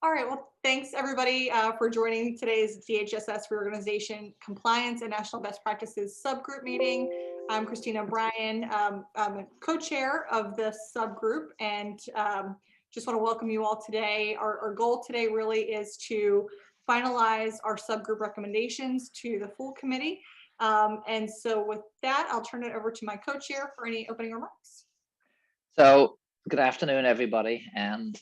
All right, well, thanks everybody for joining today's DHSS Reorganization Compliance and National Best Practices Subgroup meeting. I'm Christina Bryan. I'm a co-chair of the subgroup and just want to welcome you all today. Our goal today really is to finalize our subgroup recommendations to the full committee. And so with that, I'll turn it over to my co-chair for any opening remarks. So good afternoon, everybody. And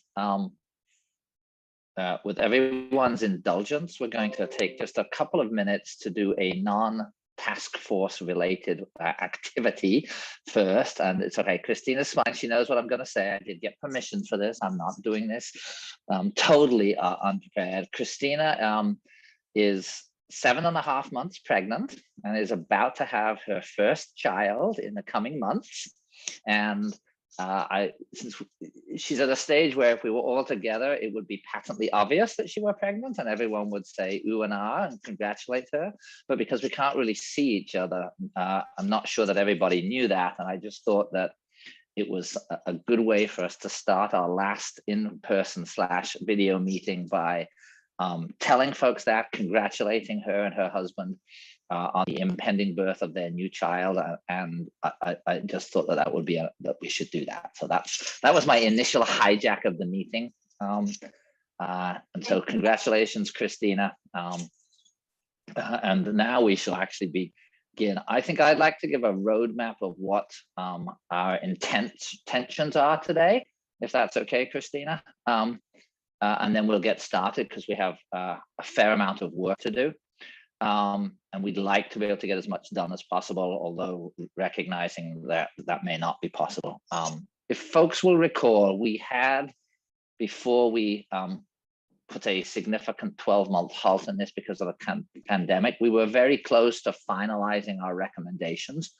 with everyone's indulgence, we're going to take just a couple of minutes to do a non-task force related activity first. And it's okay, Christina's fine. She knows what I'm going to say. I did get permission for this. I'm not doing this totally unprepared. Christina is 7.5 months pregnant and is about to have her first child in the coming months. And since she's at a stage where if we were all together, it would be patently obvious that she were pregnant and everyone would say ooh and ah and congratulate her. But because we can't really see each other, I'm not sure that everybody knew that. And I just thought that it was a good way for us to start our last in-person / video meeting by telling folks that, congratulating her and her husband on the impending birth of their new child, and I just thought that would be that we should do that. So that was my initial hijack of the meeting, and so congratulations, Christina. And now we shall actually begin. I think I'd like to give a roadmap of what our intentions are today, if that's okay, Christina. And then we'll get started because we have a fair amount of work to do. And we'd like to be able to get as much done as possible, although recognizing that that may not be possible. If folks will recall, we had, before we put a significant 12-month halt in this because of the pandemic, we were very close to finalizing our recommendations,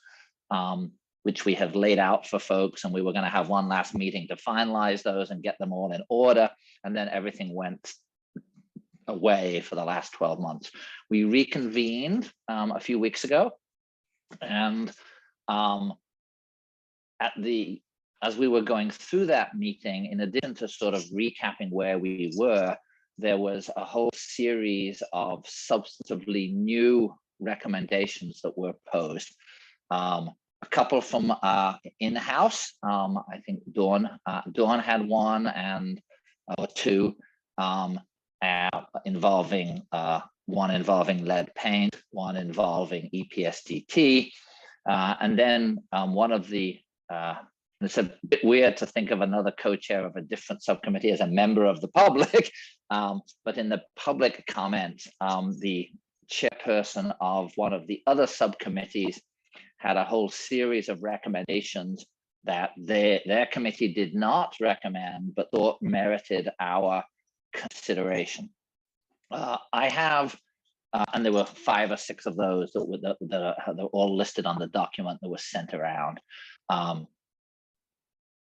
which we had laid out for folks, and we were going to have one last meeting to finalize those and get them all in order, and then everything went away for the last 12 months. We reconvened a few weeks ago, and as we were going through that meeting, in addition to sort of recapping where we were, there was a whole series of substantively new recommendations that were posed. A couple from in-house. I think Dawn had one and or two. Involving one involving lead paint, one involving EPSDT, and then one of the, it's a bit weird to think of another co-chair of a different subcommittee as a member of the public, but in the public comment, the chairperson of one of the other subcommittees had a whole series of recommendations that their committee did not recommend, but thought merited our consideration. I have, and there were 5 or 6 of those that were all listed on the document that was sent around.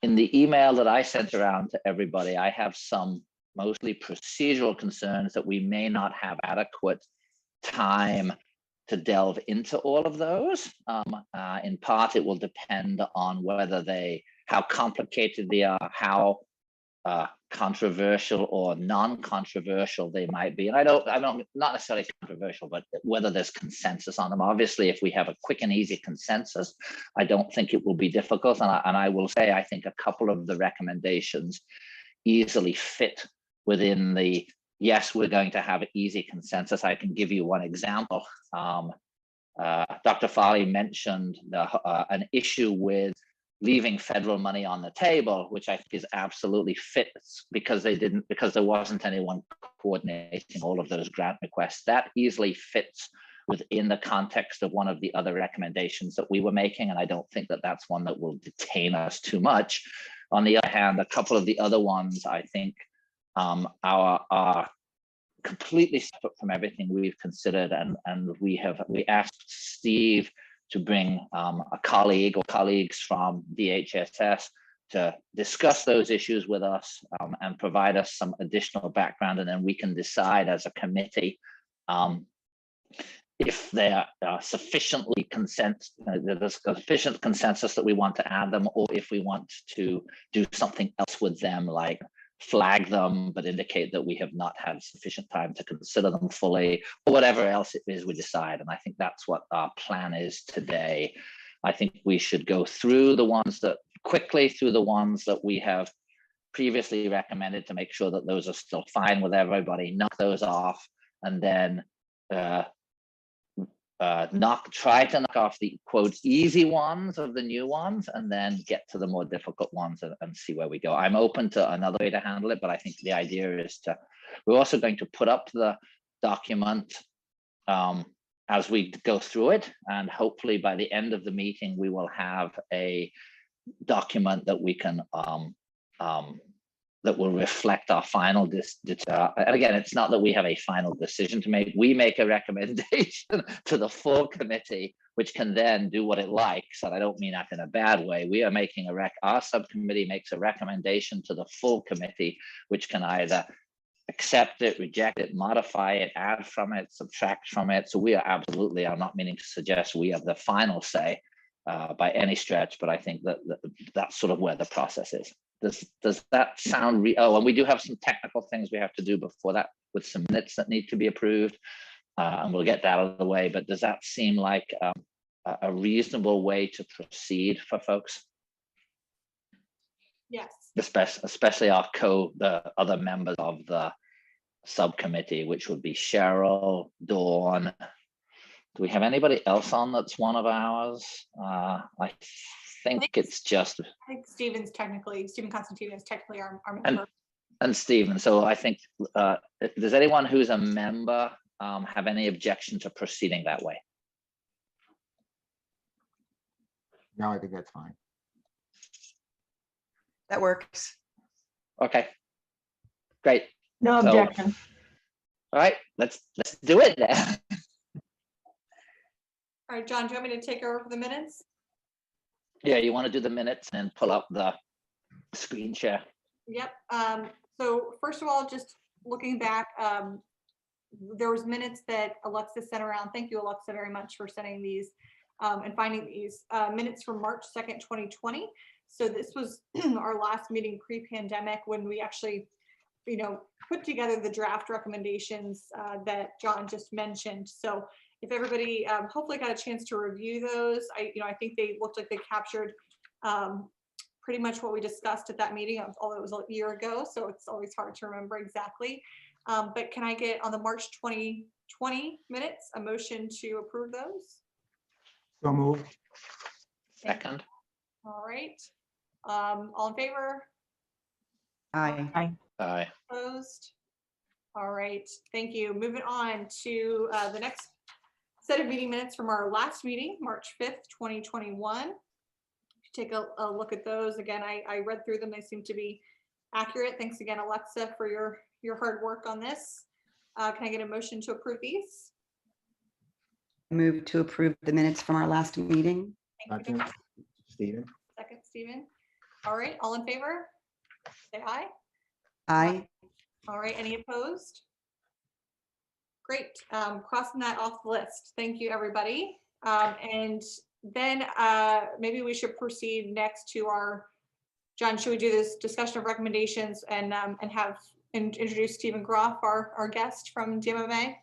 In the email that I sent around to everybody, I have some mostly procedural concerns that we may not have adequate time to delve into all of those. In part, it will depend on how complicated they are, how controversial or non-controversial they might be. And I don't not necessarily controversial, but whether there's consensus on them. Obviously, if we have a quick and easy consensus, I don't think it will be difficult. And I will say, I think a couple of the recommendations easily fit within the, yes, we're going to have easy consensus. I can give you one example. Dr. Farley mentioned an issue with leaving federal money on the table, which I think is absolutely fits because there wasn't anyone coordinating all of those grant requests. That easily fits within the context of one of the other recommendations that we were making, and I don't think that that's one that will detain us too much. On the other hand, a couple of the other ones I think are completely separate from everything we've considered, and we asked Steve to bring a colleague or colleagues from DHSS to discuss those issues with us and provide us some additional background, and then we can decide as a committee if there are sufficient consensus that we want to add them, or if we want to do something else with them, like flag them, but indicate that we have not had sufficient time to consider them fully, or whatever else it is we decide. And I think that's what our plan is today. I think we should go through the ones that we have previously recommended to make sure that those are still fine with everybody, knock those off, and then try to knock off the quote easy ones of the new ones, and then get to the more difficult ones and see where we go. I'm open to another way to handle it, but I think the idea is we're also going to put up the document as we go through it, and hopefully by the end of the meeting we will have a document that we can that will reflect our final and again, it's not that we have a final decision to make. We make a recommendation to the full committee, which can then do what it likes. And I don't mean that in a bad way. We are making our subcommittee makes a recommendation to the full committee, which can either accept it, reject it, modify it, add from it, subtract from it. So we are absolutely, I'm not meaning to suggest we have the final say by any stretch, but I think that that's sort of where the process is. Does that sound oh, and we do have some technical things we have to do before that, with some minutes that need to be approved, and we'll get that out of the way. But does that seem like a reasonable way to proceed for folks? Yes. Especially the other members of the subcommittee, which would be Cheryl, Dawn. Do we have anybody else on that's one of ours? I think it's just. I think Stephen Constantine is technically our member. And Stephen. So I think, does anyone who's a member have any objection to proceeding that way? No, I think that's fine. That works. Okay, great. No objection. All right, let's do it then. All right, John, do you want me to take over for the minutes? Yeah, you want to do the minutes and pull up the screen share? Yep. So first of all, just looking back, there was minutes that Alexa sent around. Thank you, Alexa, very much for sending these and finding these minutes from March 2nd, 2020. So this was our last meeting pre-pandemic, when we actually, put together the draft recommendations that John just mentioned. So if everybody hopefully got a chance to review those, I think they looked like they captured pretty much what we discussed at that meeting, although it was a year ago, so it's always hard to remember exactly. But can I get on the March 2020 minutes a motion to approve those? So moved. Second. All right. All in favor? Aye. Aye. Opposed? All right, thank you. Moving on to the next set of meeting minutes from our last meeting, March 5th, 2021. Take a look at those. Again, I read through them. They seem to be accurate. Thanks again, Alexa, for your hard work on this. Can I get a motion to approve these? Move to approve the minutes from our last meeting. Thank you. Second, Stephen. Second, Stephen. All right, all in favor? Say aye. Aye. All right, any opposed? Great, crossing that off the list. Thank you, everybody. And then maybe we should proceed next to our, John, should we do this discussion of recommendations and introduce Stephen Groff, our guest from DMMA?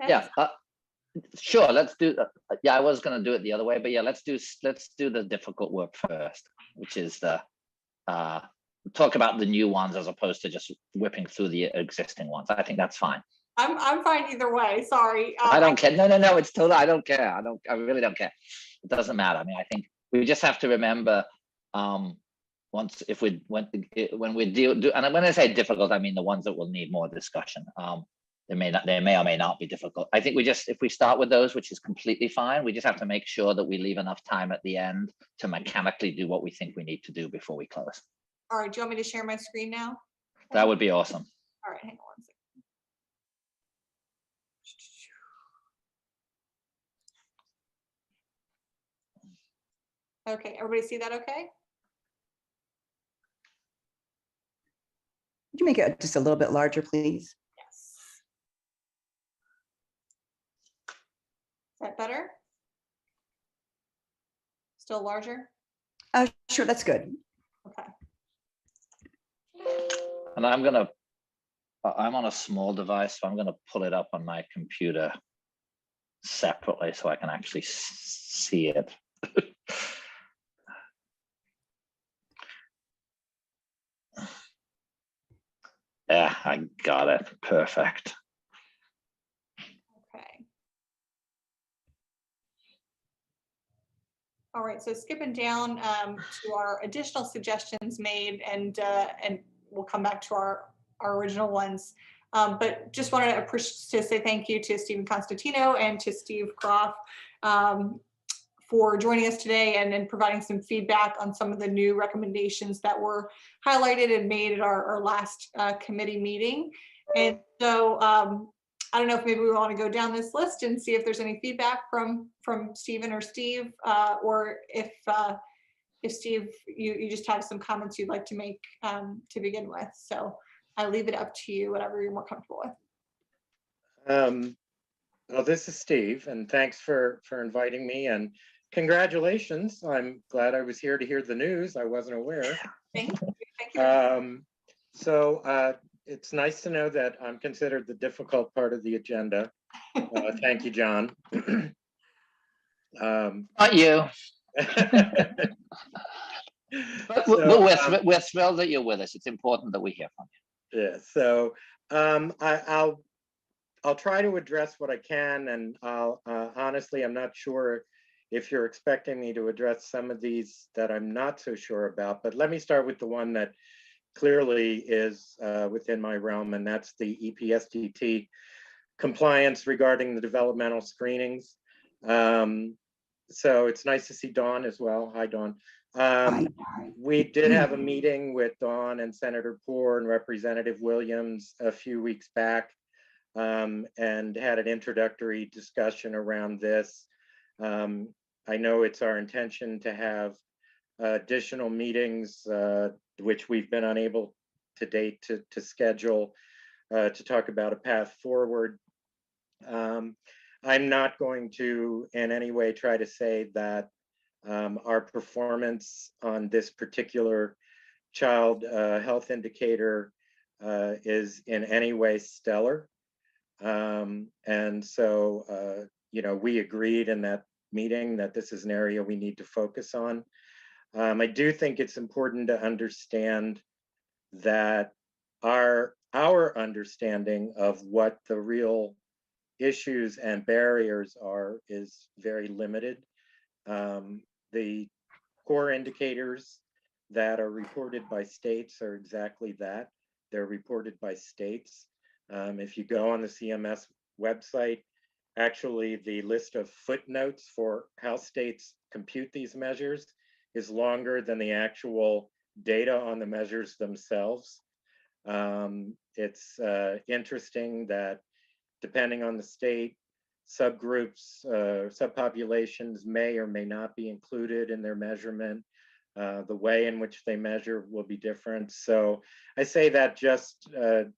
Yeah, sure, let's do yeah, I was going to do it the other way, but yeah, let's do the difficult work first, which is the talk about the new ones as opposed to just whipping through the existing ones. I think that's fine. I'm fine either way. Sorry. I don't care. No. It's totally. I don't care. I really don't care. It doesn't matter. I mean, I think we just have to remember when we do, and when I say difficult, I mean the ones that will need more discussion. They may or may not be difficult. I think if we start with those, which is completely fine, we just have to make sure that we leave enough time at the end to mechanically do what we think we need to do before we close. All right. Do you want me to share my screen now? That would be awesome. All right. Hang on one second. Okay, everybody see that okay? Could you make it just a little bit larger, please? Yes. Is that better? Still larger? Sure, that's good. Okay. And I'm on a small device, so I'm gonna pull it up on my computer separately so I can actually see it. Yeah, I got it. Perfect. Okay. All right, so skipping down to our additional suggestions made, and we'll come back to our original ones. But just wanted to say thank you to Stephen Constantino and to Steve Croft for joining us today and providing some feedback on some of the new recommendations that were highlighted and made at our last committee meeting. And so I don't know if maybe we want to go down this list and see if there's any feedback from Stephen or Steve, or if Steve, you just have some comments you'd like to make to begin with. So I leave it up to you, whatever you're more comfortable with. Well, this is Steve, and thanks for inviting me, and congratulations. I'm glad I was here to hear the news. I wasn't aware. Thank you. Thank you. So it's nice to know that I'm considered the difficult part of the agenda. Thank you, John. Not you. But we're thrilled that you're with us. It's important that we hear from you. Yeah, so I'll try to address what I can, and I'll honestly, I'm not sure if you're expecting me to address some of these that I'm not so sure about, but let me start with the one that clearly is within my realm, and that's the EPSDT compliance regarding the developmental screenings. So it's nice to see Dawn as well. Hi, Dawn. We did have a meeting with Dawn and Senator Poore and Representative Williams a few weeks back, and had an introductory discussion around this. I know it's our intention to have additional meetings, which we've been unable to date to schedule to talk about a path forward. I'm not going to in any way try to say that our performance on this particular child health indicator is in any way stellar. And so, you know, we agreed in that meeting that this is an area we need to focus on. I do think it's important to understand that our understanding of what the real issues and barriers are is very limited. The core indicators that are reported by states are exactly that. They're reported by states. If you go on the CMS website, actually the list of footnotes for how states compute these measures is longer than the actual data on the measures themselves. It's interesting that depending on the state, subgroups, subpopulations may or may not be included in their measurement. The way in which they measure will be different. So I say that just that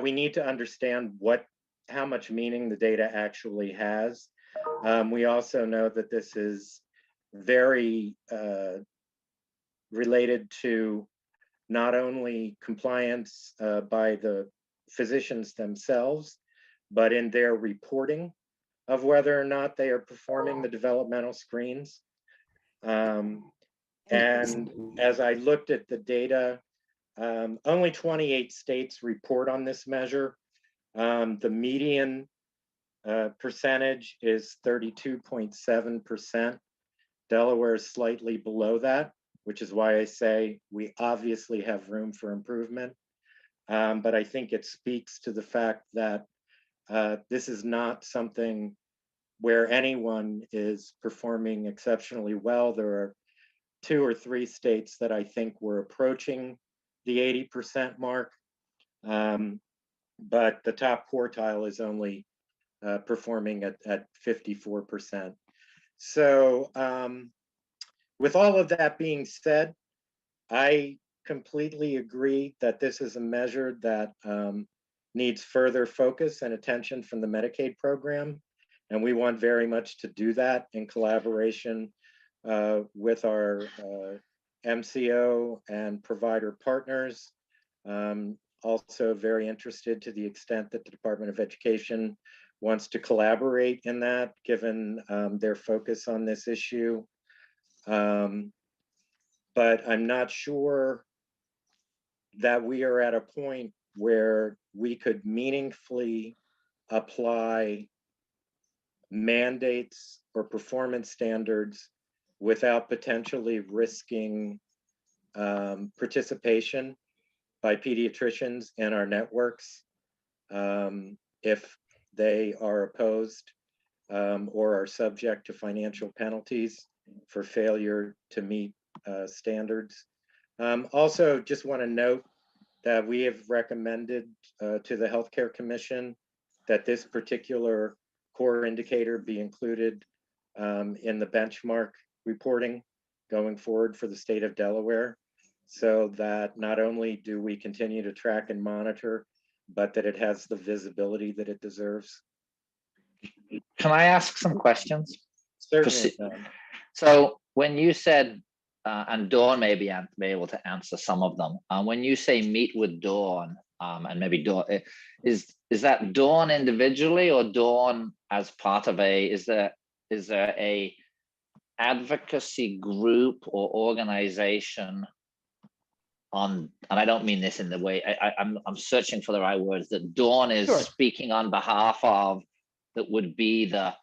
we need to understand how much meaning the data actually has. We also know that this is very related to not only compliance by the physicians themselves, but in their reporting of whether or not they are performing the developmental screens. And as I looked at the data, only 28 states report on this measure. The median percentage is 32.7%. Delaware is slightly below that, which is why I say we obviously have room for improvement. But I think it speaks to the fact that this is not something where anyone is performing exceptionally well. There are 2 or 3 states that I think were approaching the 80% mark, but the top quartile is only performing at 54%. So with all of that being said, I completely agree that this is a measure that needs further focus and attention from the Medicaid program. And we want very much to do that in collaboration with our MCO and provider partners. Also very interested to the extent that the Department of Education wants to collaborate in that, given their focus on this issue. But I'm not sure that we are at a point where we could meaningfully apply mandates or performance standards without potentially risking participation by pediatricians in our networks if they are opposed or are subject to financial penalties for failure to meet standards. Also, just want to note that we have recommended to the Healthcare Commission that this particular core indicator be included in the benchmark reporting going forward for the state of Delaware, so that not only do we continue to track and monitor, but that it has the visibility that it deserves. Can I ask some questions? Certainly. So when you said, and Dawn may be able to answer some of them, when you say meet with Dawn, and maybe Dawn, is that Dawn individually or Dawn as part of is there a advocacy group or organization on, and I don't mean this in the way, I'm searching for the right words, that Dawn is Sure. speaking on behalf of, that would be at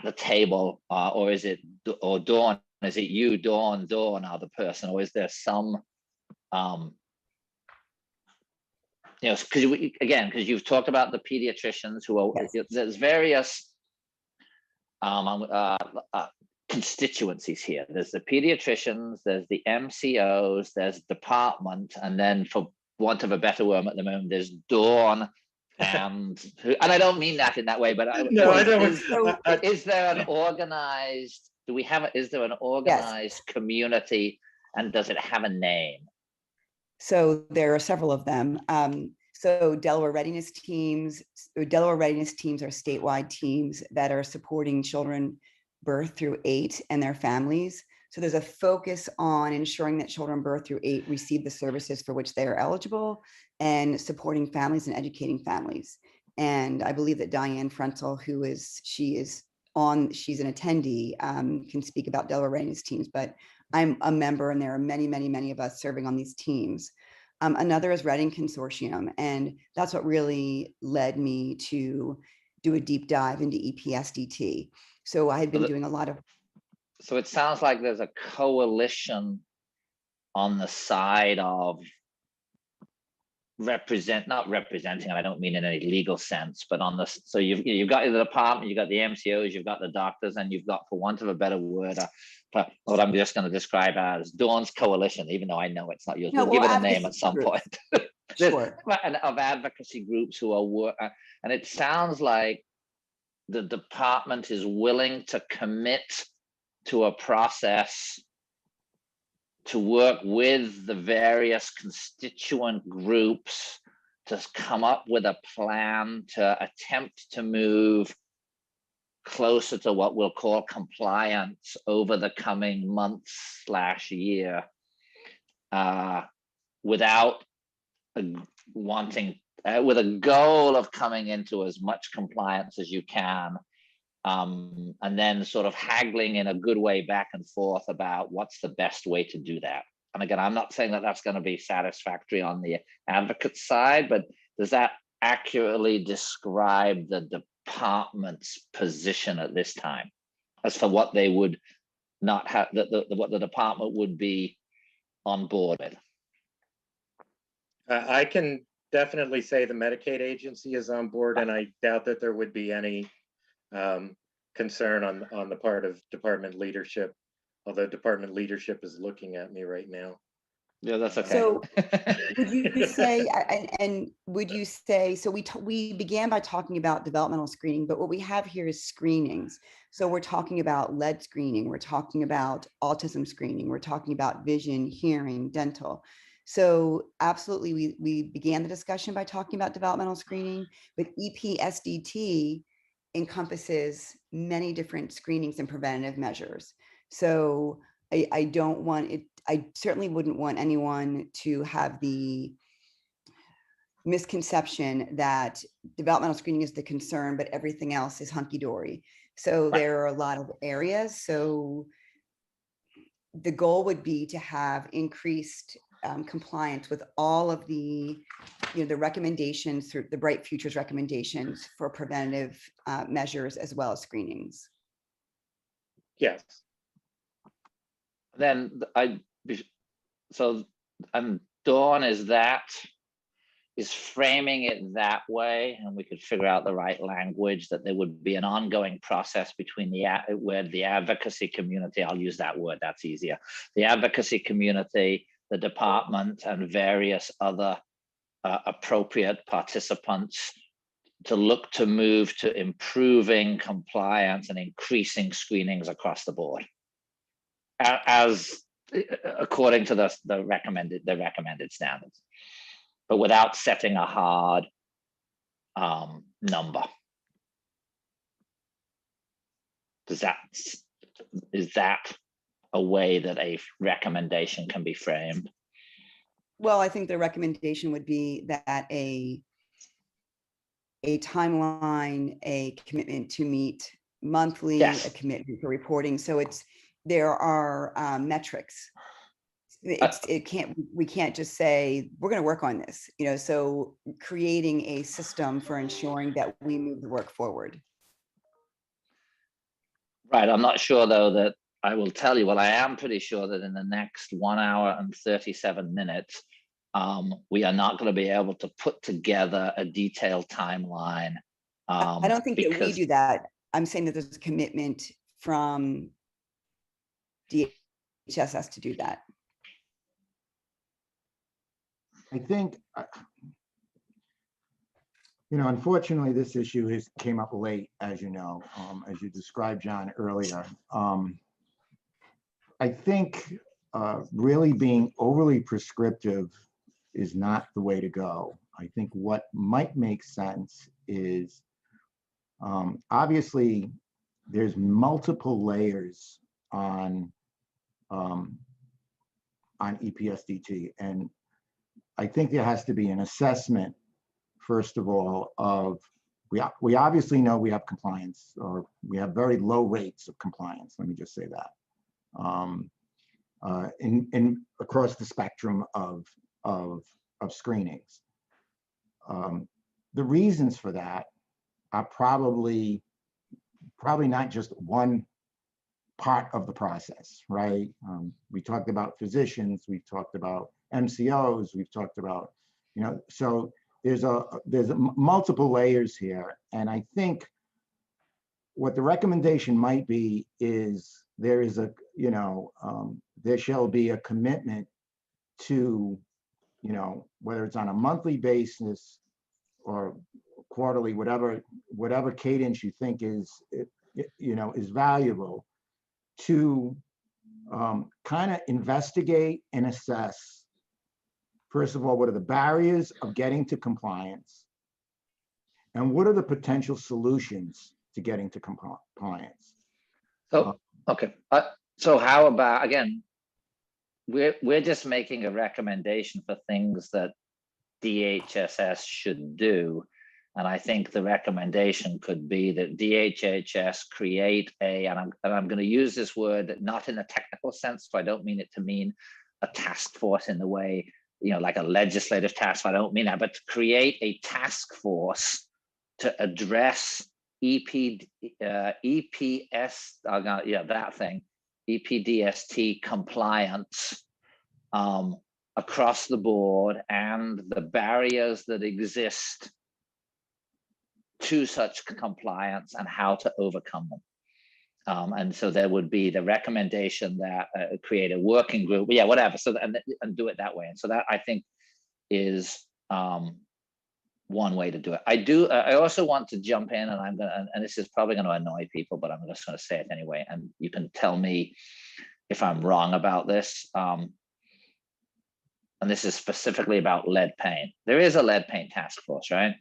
the table, or is it, or Dawn, is it you, Dawn are the person, or is there some, because you've talked about the pediatricians who are, Yes. there's various constituencies here. There's the pediatricians, there's the MCOs, there's department, and then, for want of a better word at the moment, there's Dawn, and I don't mean that in that way, but No, I don't. is there an organized? Is there an organized community, and does it have a name? So there are several of them. So Delaware Readiness Teams are statewide teams that are supporting children birth through 8 and their families. So there's a focus on ensuring that children birth through 8 receive the services for which they are eligible, and supporting families and educating families. And I believe that Diane Frenzel, she's an attendee, can speak about Delaware Readiness Teams, but I'm a member, and there are many, many, many of us serving on these teams. Another is Reading Consortium, and that's what really led me to do a deep dive into EPSDT. So I had been doing a lot of. So it sounds like there's a coalition on the side of not representing, and I don't mean in any legal sense, but on this. So you've got the department, you've got the MCOs, you've got the doctors, and you've got, for want of a better word, what I'm just going to describe as Dawn's coalition, even though I know it's not yours. We'll give it a name at some point. Sure. Of advocacy groups who are and it sounds like the department is willing to commit to a process to work with the various constituent groups to come up with a plan to attempt to move closer to what we'll call compliance over the coming months/year, without with a goal of coming into as much compliance as you can, and then sort of haggling in a good way back and forth about what's the best way to do that. And again, I'm not saying that that's going to be satisfactory on the advocate side, but does that accurately describe the department's position at this time as for what they would not have, what the department would be on board with? I can definitely say the Medicaid agency is on board, and I doubt that there would be any concern on the part of department leadership, although department leadership is looking at me right now. Yeah, that's okay. So would you say, and would you say, so we began by talking about developmental screening, but what we have here is screenings. So we're talking about lead screening, we're talking about autism screening, we're talking about vision, hearing, dental. So absolutely, we began the discussion by talking about developmental screening, but EPSDT encompasses many different screenings and preventative measures. So I don't want it, I certainly wouldn't want anyone to have the misconception that developmental screening is the concern, but everything else is hunky-dory. So Right. there are a lot of areas. So the goal would be to have increased compliance with all of the, the recommendations through the Bright Futures recommendations for preventative measures as well as screenings. Yes. Then so Dawn is framing it that way, and we could figure out the right language, that there would be an ongoing process between where the advocacy community, I'll use that word, that's easier, the advocacy community, the department, and various other appropriate participants to look to move to improving compliance and increasing screenings across the board, as according to the recommended standards, but without setting a hard number. Is that a way that a recommendation can be framed? Well, I think the recommendation would be that a timeline, a commitment to meet monthly, Yes. a commitment for reporting. So there are metrics. We can't just say, we're going to work on this, so creating a system for ensuring that we move the work forward. Right. I'm not sure, though, that I will tell you, well, I am pretty sure that in the next 1 hour and 37 minutes, we are not going to be able to put together a detailed timeline. I don't think that we do that. I'm saying that there's a commitment from DHSS to do that. I think, unfortunately, this issue came up late, as you know, as you described, John, earlier. I think really being overly prescriptive is not the way to go. I think what might make sense is, obviously, there's multiple layers on EPSDT, and I think there has to be an assessment, first of all, of we obviously know we have compliance, or we have very low rates of compliance. Let me just say that. In across the spectrum of screenings. The reasons for that are probably not just one part of the process, right? We talked about physicians, we've talked about MCOs, we've talked about, so there's multiple layers here. And I think what the recommendation might be is there shall be a commitment to, whether it's on a monthly basis or quarterly, whatever cadence you think is valuable, to kind of investigate and assess, first of all, what are the barriers of getting to compliance, and what are the potential solutions to getting to compliance. So, okay. So how about, again, we're just making a recommendation for things that DHSS should do. And I think the recommendation could be that DHHS create and I'm going to use this word not in a technical sense, so I don't mean it to mean a task force in the way, like a legislative task. I don't mean that, but to create a task force to address EPDST compliance across the board, and the barriers that exist to such compliance and how to overcome them. And so there would be the recommendation that create a working group, whatever. So and do it that way. And so that, I think, is one way to do it. I also want to jump in, and and this is probably going to annoy people, but I'm just going to say it anyway. And you can tell me if I'm wrong about this. And this is specifically about lead paint. There is a lead paint task force, right?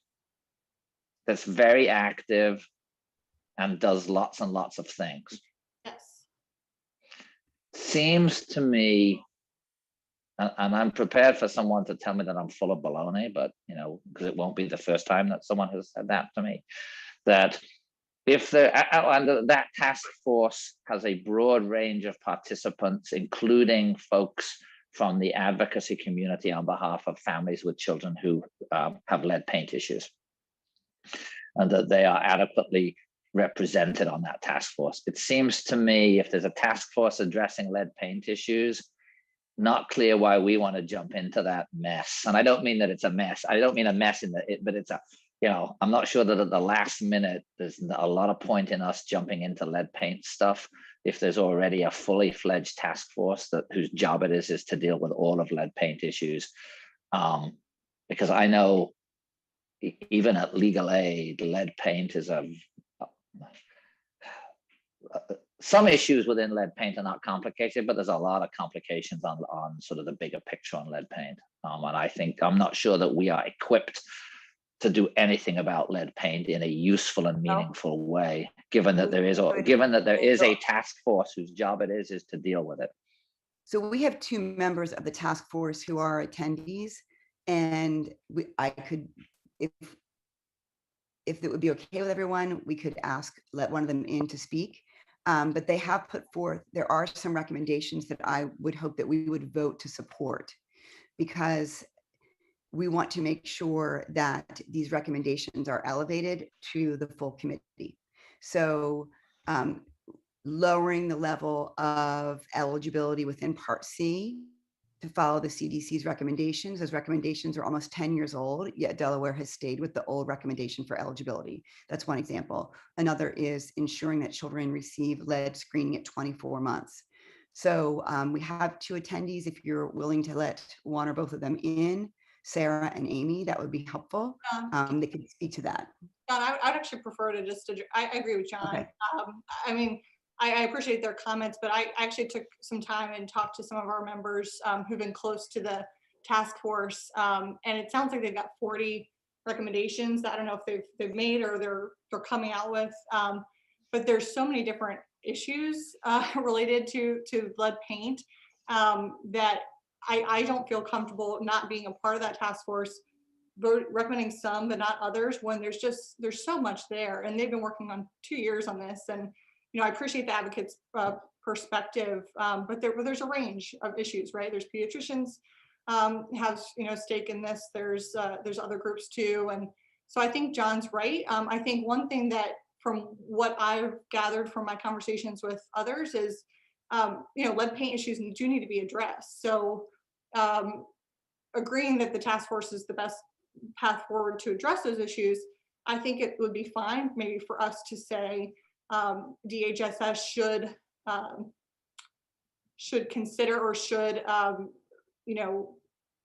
That's very active and does lots and lots of things. Yes. Seems to me and I'm prepared for someone to tell me that I'm full of baloney, but because it won't be the first time that someone has said that to me, that if and that task force has a broad range of participants, including folks from the advocacy community on behalf of families with children who have lead paint issues, and that they are adequately represented on that task force. It seems to me if there's a task force addressing lead paint issues, not clear why we want to jump into that mess. And I don't mean that it's a mess. I don't mean a mess but it's a, I'm not sure that at the last minute, there's a lot of point in us jumping into lead paint stuff if there's already a fully fledged task force whose job it is to deal with all of lead paint issues. Because I know even at legal aid, lead paint is some issues within lead paint are not complicated, but there's a lot of complications on sort of the bigger picture on lead paint. And I think I'm not sure that we are equipped to do anything about lead paint in a useful and meaningful way, given that there is a task force whose job it is to deal with it. So we have 2 members of the task force who are attendees, and I could, if it would be okay with everyone, we could let one of them in to speak. But they have put forth, there are some recommendations that I would hope that we would vote to support, because we want to make sure that these recommendations are elevated to the full committee. So lowering the level of eligibility within Part C to follow the CDC's recommendations. Those recommendations are almost 10 years old, yet Delaware has stayed with the old recommendation for eligibility. That's one example. Another is ensuring that children receive lead screening at 24 months. So we have 2 attendees. If you're willing to let one or both of them in, Sarah and Amy, that would be helpful. They could speak to that. John, I would actually prefer to I agree with John. Okay. I mean, I appreciate their comments, but I actually took some time and talked to some of our members who've been close to the task force. And it sounds like they've got 40 recommendations that I don't know if they've made or they're coming out with. But there's so many different issues related to lead paint that I don't feel comfortable not being a part of that task force, recommending some but not others, when there's so much there, and they've been working on 2 years on this. And I appreciate the advocates perspective, but there's a range of issues, right? There's pediatricians have stake in this. There's other groups too, and so I think John's right. I think one thing that from what I've gathered from my conversations with others is lead paint issues do need to be addressed. So agreeing that the task force is the best path forward to address those issues, I think it would be fine maybe for us to say DHSS should consider or should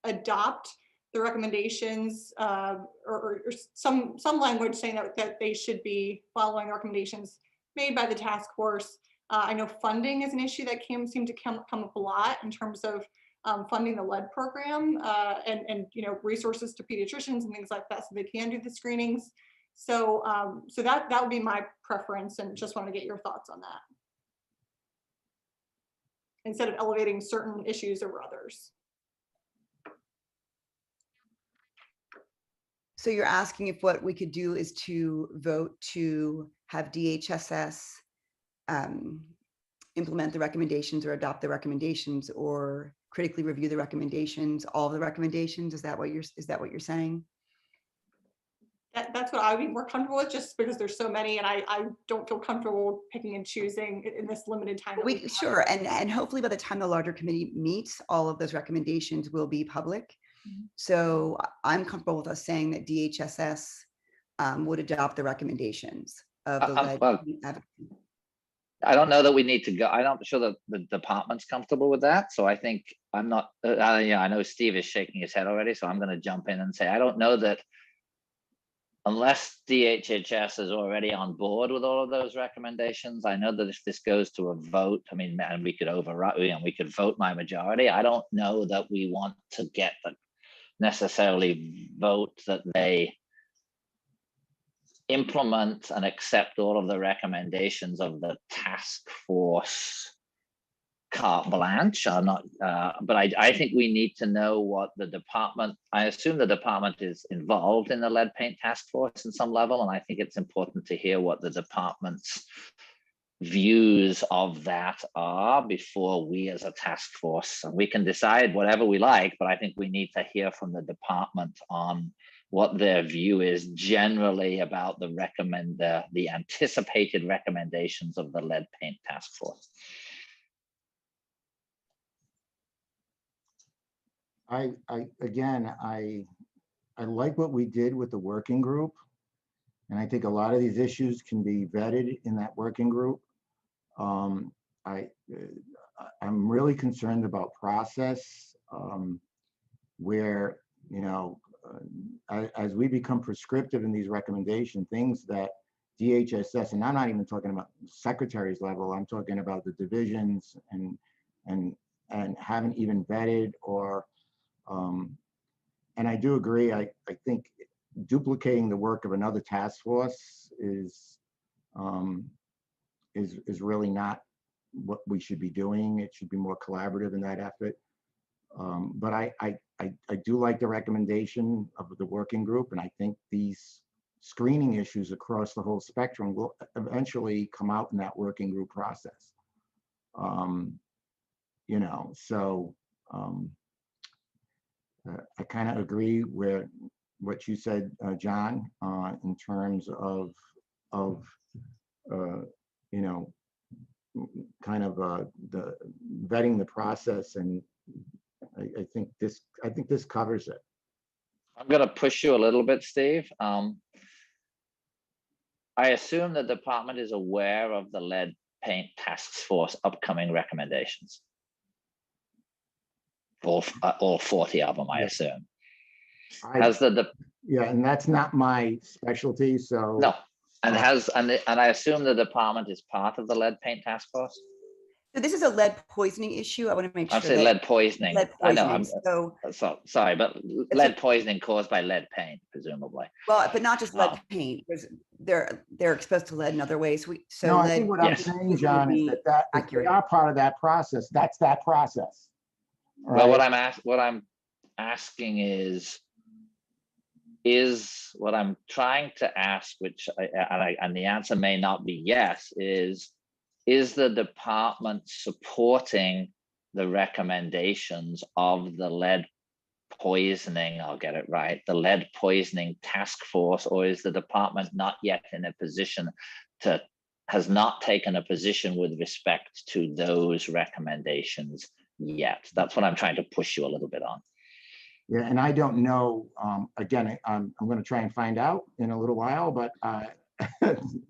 adopt the recommendations or some language saying that they should be following the recommendations made by the task force. I know funding is an issue that seemed to come up a lot in terms of funding the lead program and resources to pediatricians and things like that, so they can do the screenings. So that would be my preference, and just want to get your thoughts on that, instead of elevating certain issues over others. So you're asking if what we could do is to vote to have DHSS implement the recommendations or adopt the recommendations, or critically review the recommendations, all of the recommendations. Is that what you're saying? That's what I would be more comfortable with, just because there's so many, and I don't feel comfortable picking and choosing in this limited time. Sure, and hopefully by the time the larger committee meets, all of those recommendations will be public. Mm-hmm. So I'm comfortable with us saying that DHSS would adopt the recommendations of the I don't know that we need to go. I'm not sure that the department's comfortable with that. So I think I'm not, I know Steve is shaking his head already. So I'm going to jump in and say, I don't know that unless DHHS is already on board with all of those recommendations. I know that if this goes to a vote, I mean, and we could override, we could vote my majority. I don't know that we want to get the necessarily vote that they implement and accept all of the recommendations of the task force carte blanche. But I think we need to know what the department, I assume the department is involved in the lead paint task force in some level. And I think it's important to hear what the department's views of that are before we as a task force, we can decide whatever we like, but I think we need to hear from the department on what their view is generally about the anticipated recommendations of the lead paint task force. Again, I like what we did with the working group. And I think a lot of these issues can be vetted in that working group. I'm really concerned about process, where, as we become prescriptive in these recommendations, things that DHSS, and I'm not even talking about secretary's level, I'm talking about the divisions and haven't even vetted or, and I do agree, I think duplicating the work of another task force is really not what we should be doing. It should be more collaborative in that effort. But I do like the recommendation of the working group, and I think these screening issues across the whole spectrum will eventually come out in that working group process. I kind of agree with what you said, John, in terms of kind of the vetting the process, and I think this covers it. I'm going to push you a little bit, Steve. I assume the department is aware of the lead paint task force upcoming recommendations. All 40 of them, I assume. Yeah, and that's not my specialty, so. No, and I assume the department is part of the lead paint task force. So this is a lead poisoning issue. I want to make sure. I'm saying lead poisoning. I know. So sorry, but lead poisoning caused by lead paint, presumably. Well, but not just lead paint. They're exposed to lead in other ways. No, I think what I'm saying, John, is that if they are part of that process, that's that process. Right? Well, what I'm asking is what I'm trying to ask, which and the answer may not be yes, is the department supporting the recommendations of the lead poisoning, I'll get it right, the lead poisoning task force, or is the department not yet in a position has not taken a position with respect to those recommendations yet? That's what I'm trying to push you a little bit on. Yeah, and I don't know, again, I'm going to try and find out in a little while, but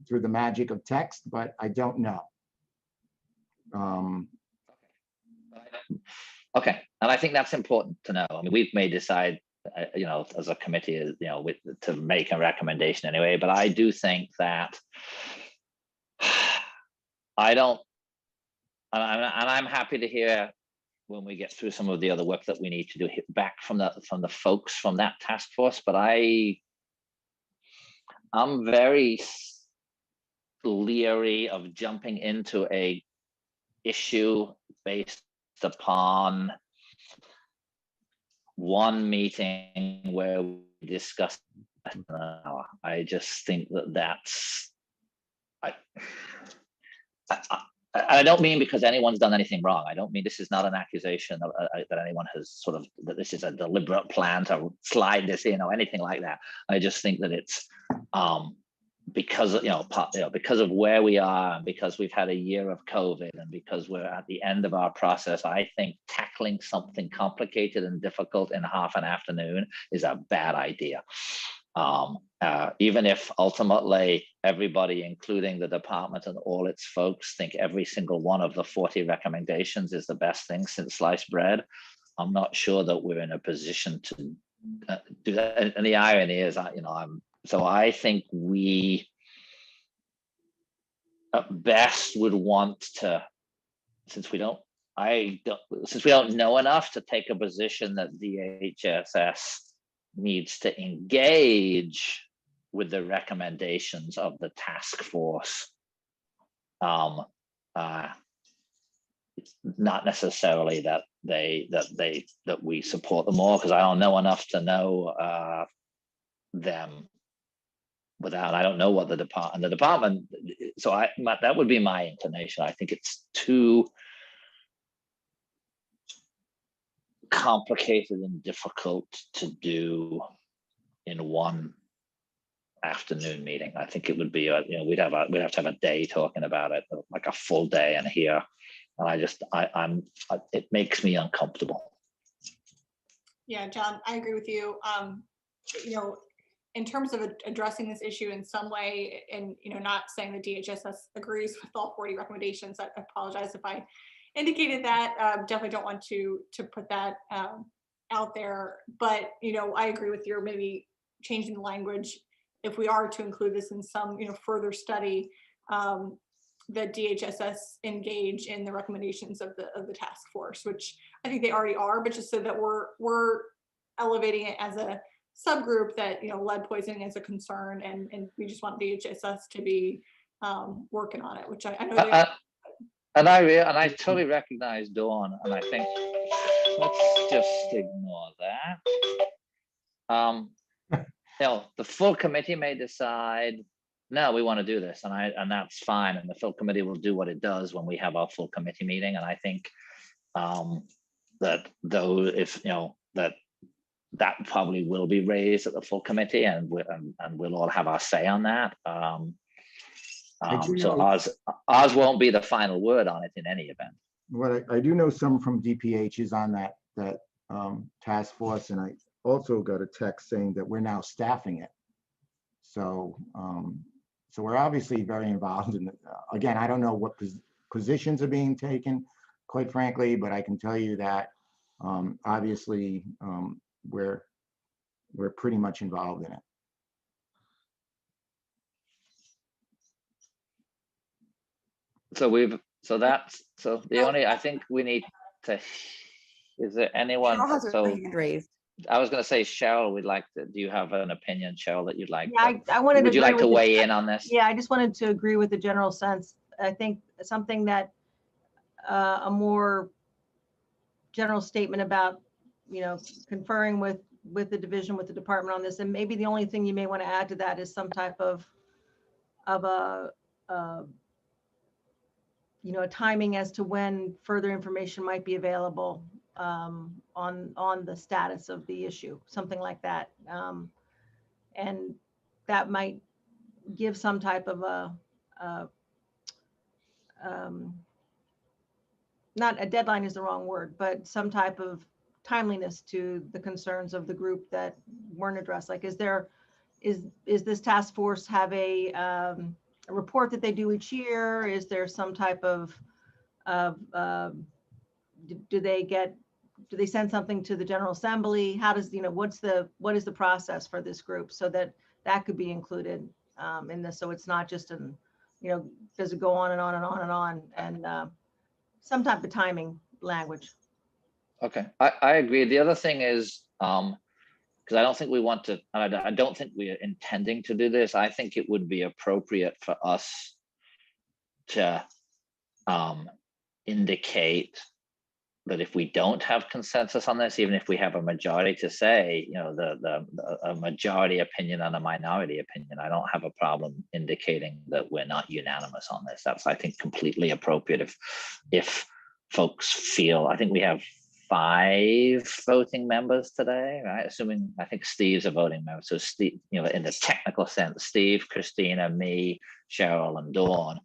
through the magic of text, but I don't know. Okay, and I think that's important to know. I mean, we may decide, as a committee, to make a recommendation anyway, but I do think that and I'm happy to hear when we get through some of the other work that we need to do back from the folks from that task force, but I'm very leery of jumping into a issue based upon one meeting where we discussed an hour. I just think that's I don't mean because anyone's done anything wrong. I don't mean this is not an accusation that anyone has that this is a deliberate plan to slide this in or anything like that. I just think that it's because because of where we are, and because we've had a year of COVID, and because we're at the end of our process, I think tackling something complicated and difficult in half an afternoon is a bad idea. Even if ultimately everybody, including the department and all its folks, think every single one of the 40 recommendations is the best thing since sliced bread, I'm not sure that we're in a position to do that. And the irony is, so I think we at best would want to, since we don't know enough to take a position that DHSS needs to engage with the recommendations of the task force. not necessarily that we support them all, because I don't know enough to know them without. I don't know what the department. So that would be my inclination. I think it's too complicated and difficult to do in one afternoon meeting. I think it would be we'd have to have a day talking about it, like a full day in here, and it makes me uncomfortable. Yeah, John, I agree with you. In terms of addressing this issue in some way, and not saying the DHSS agrees with all 40 recommendations. I apologize if I indicated that. Definitely don't want to put that out there, but I agree with your maybe changing the language if we are to include this in some further study, that DHSS engage in the recommendations of the task force, which I think they already are, but just so that we're elevating it as a subgroup that lead poisoning is a concern, and we just want DHSS to be working on it, which I know they are. And I totally recognize Dawn, and I think let's just ignore that. The full committee may decide, no, we want to do this, and that's fine, and the full committee will do what it does when we have our full committee meeting. And I think that though, if that probably will be raised at the full committee, and we'll all have our say on that. So ours won't be the final word on it in any event. Well, I do know some from DPH is on that task force, and I also got a text saying that we're now staffing it. So so we're obviously very involved in it. Again, I don't know what positions are being taken, quite frankly, but I can tell you that obviously we're pretty much involved in it. I think we need to, is there anyone? Cheryl has her So hand raised. I was going to say, Cheryl, do you have an opinion, Cheryl, that you'd like? Yeah, I wanted would you like to with weigh in on this? Yeah, I just wanted to agree with the general sense. I think something that a more general statement about, conferring with the division, with the department on this, and maybe the only thing you may want to add to that is some type of a timing as to when further information might be available on the status of the issue, something like that. And that might give some type of not a deadline is the wrong word, but some type of timeliness to the concerns of the group that weren't addressed. Like, is this task force have a report that they do each year? Is there some type of do they send something to the General Assembly? How does, what is the process for this group, so that could be included in this, so it's not just does it go on and on and on and on, and some type of timing language. Okay, I agree. The other thing is, because I don't think we want to, I don't think we are intending to do this. I think it would be appropriate for us to indicate that if we don't have consensus on this, even if we have a majority, to say, a majority opinion and a minority opinion. I don't have a problem indicating that we're not unanimous on this. That's, I think, completely appropriate. If folks feel, I think we have 5 voting members today, right? Assuming, I think Steve's a voting member. So Steve, in the technical sense, Steve, Christina, me, Cheryl, and Dawn.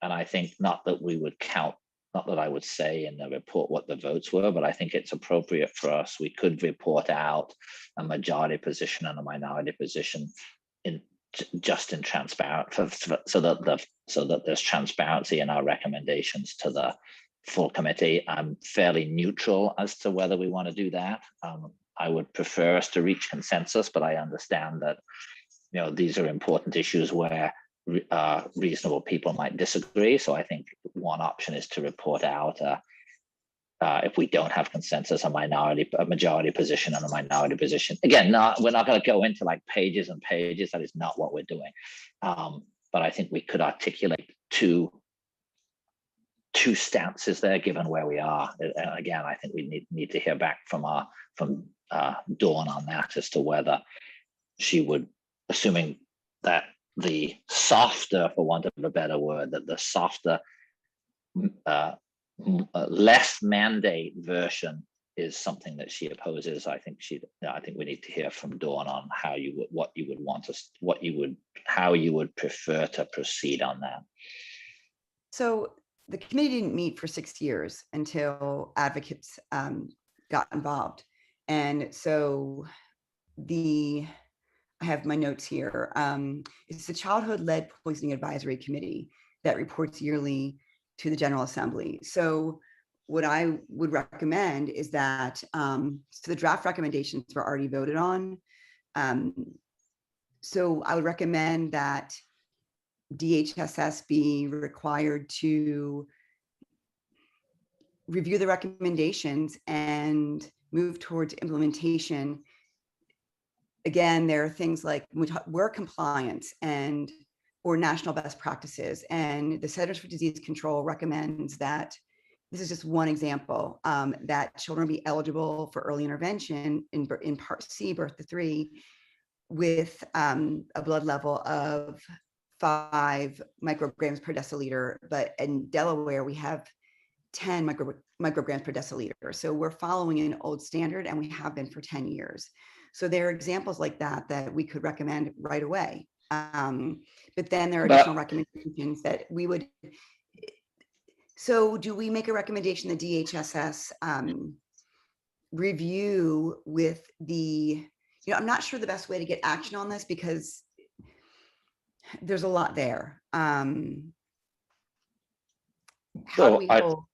And I think not that we would count, not that I would say in the report what the votes were, but I think it's appropriate for us. We could report out a majority position and a minority position in transparent, so that there's transparency in our recommendations to the full committee. I'm fairly neutral as to whether we want to do that. I would prefer us to reach consensus, but I understand that these are important issues where reasonable people might disagree. So I think one option is to report out, if we don't have consensus, a majority position and a minority position. Again, we're not going to go into like pages and pages. That is not what we're doing. But I think we could articulate two two stances there, given where we are. Again, I think we need to hear back from Dawn on that as to whether she would, assuming that the softer, for want of a better word, that the softer, less mandate version is something that she opposes. I think we need to hear from Dawn on how what you would want us, how you would prefer to proceed on that. So the committee didn't meet for 6 years until advocates got involved. And so I have my notes here. It's the Childhood-Led Poisoning Advisory Committee that reports yearly to the General Assembly. So what I would recommend is that, so the draft recommendations were already voted on. So I would recommend that DHSS be required to review the recommendations and move towards implementation. Again, there are things like work compliance or national best practices. And the Centers for Disease Control recommends that, this is just one example, that children be eligible for early intervention in Part C, birth to 3, with a blood level of 5 micrograms per deciliter. But in Delaware, we have 10 micrograms per deciliter. So we're following an old standard, and we have been for 10 years. So there are examples like that we could recommend right away. But then there are additional recommendations that we would. So do we make a recommendation that DHSS review with the, I'm not sure the best way to get action on this because there's a lot there. How do we hold?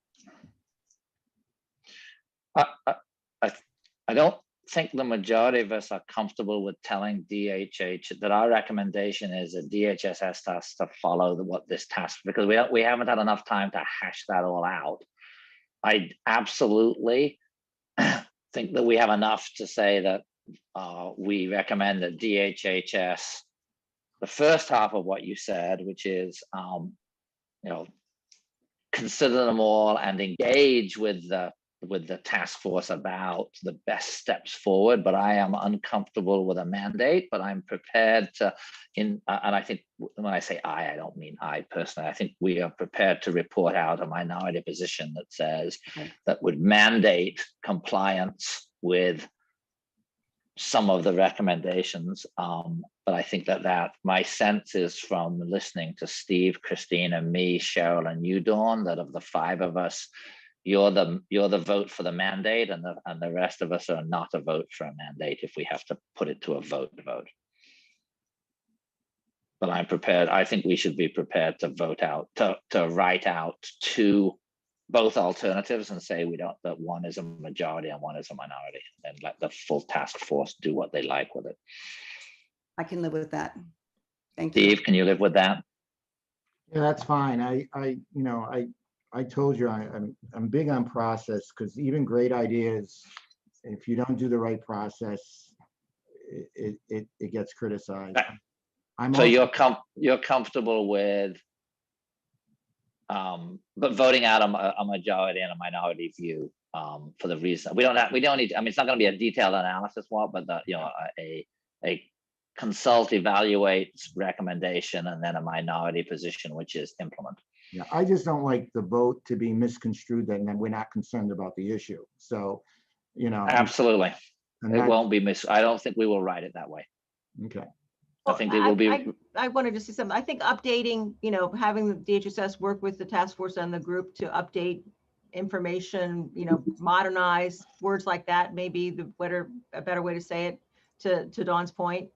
I don't think the majority of us are comfortable with telling DHH that our recommendation is that DHS has to follow what this task, because we haven't had enough time to hash that all out. I absolutely think that we have enough to say that we recommend that DHHS, the first half of what you said, which is, consider them all and engage with the task force about the best steps forward. But I am uncomfortable with a mandate, but I'm prepared to, and I think when I say I don't mean I personally, I think we are prepared to report out a minority position that says that would mandate compliance with some of the recommendations. But I think that my sense is, from listening to Steve, Christina, me, Cheryl, and you, Dawn, that of the 5 of us, you're the vote for the mandate, and the rest of us are not a vote for a mandate if we have to put it to a vote. But I'm prepared. I think we should be prepared to vote out, to write out 2 both alternatives and say that one is a majority and one is a minority, and let the full task force do what they like with it. I can live with that. Thank you. Steve, can you live with that? Yeah, that's fine. I told you I'm big on process, because even great ideas, if you don't do the right process, it gets criticized. So you're comfortable with but voting out a majority and a minority view for the reason we don't need. I mean, it's not going to be a detailed analysis, but a consult, evaluate, recommendation, and then a minority position, which is implement. Yeah, I just don't like the vote to be misconstrued and then we're not concerned about the issue. So, absolutely, it won't be I don't think we will write it that way. Okay. I think it will be. I wanted to say something. I think updating, having the DHSS work with the task force and the group to update information, modernize words like that, maybe a better way to say it, to Dawn's point.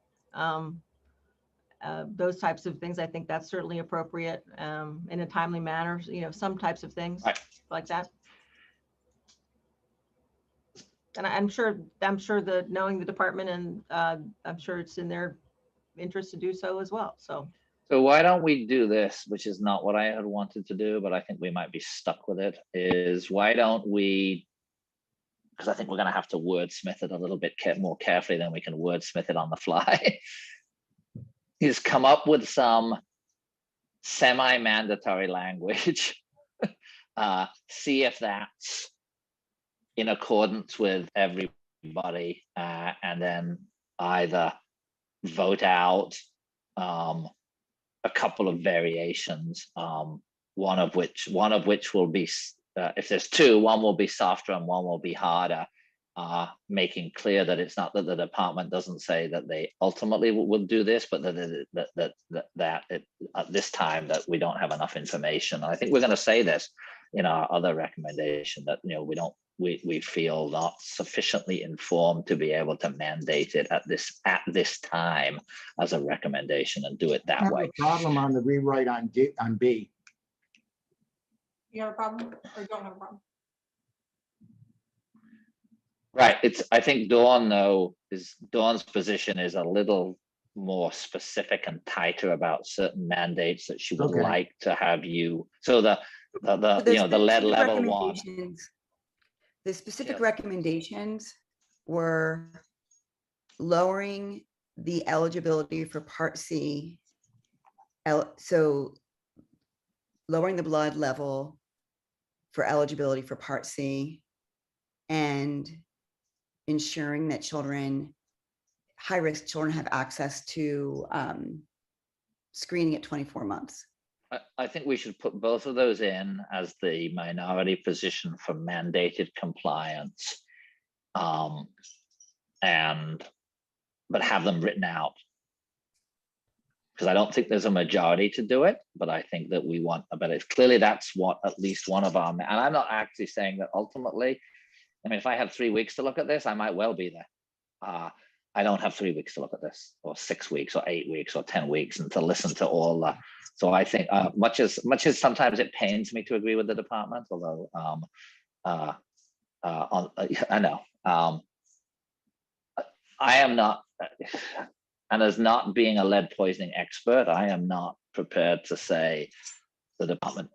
Those types of things, I think that's certainly appropriate in a timely manner, some types of things like that. And I'm sure that knowing the department, and I'm sure it's in their interest to do so as well. So why don't we do this, which is not what I had wanted to do, but I think we might be stuck with it, is why don't we, because I think we're going to have to wordsmith it a little bit more carefully than we can wordsmith it on the fly, is come up with some semi-mandatory language see if that's in accordance with everybody, and then either vote out a couple of variations, one of which will be, if there's two, one will be softer and one will be harder, making clear that it's not that the department doesn't say that they ultimately will do this, but that at this time that we don't have enough information. And I think we're going to say this in our other recommendation, that we feel not sufficiently informed to be able to mandate it at this time as a recommendation and do it I that have way. a problem on the rewrite on B. You have a problem or don't have a problem? Right. I think Dawn's position is a little more specific and tighter about certain mandates that she would Okay. like to have you. So the lead specific level one. recommendations- The specific Yes. recommendations were lowering the eligibility for Part C. So lowering the blood level for eligibility for Part C and ensuring that high-risk children have access to screening at 24 months. I think we should put both of those in as the minority position for mandated compliance, but have them written out. Because I don't think there's a majority to do it, but I think that we want, but it's clearly that's what at least one of our, and I'm not actually saying that ultimately, I mean, if I had 3 weeks to look at this, I might well be there. I don't have 3 weeks to look at this, or 6 weeks, or 8 weeks, or 10 weeks, and to listen to all the. So I think much as sometimes it pains me to agree with the department, although I know I am not, and as not being a lead poisoning expert, I am not prepared to say the department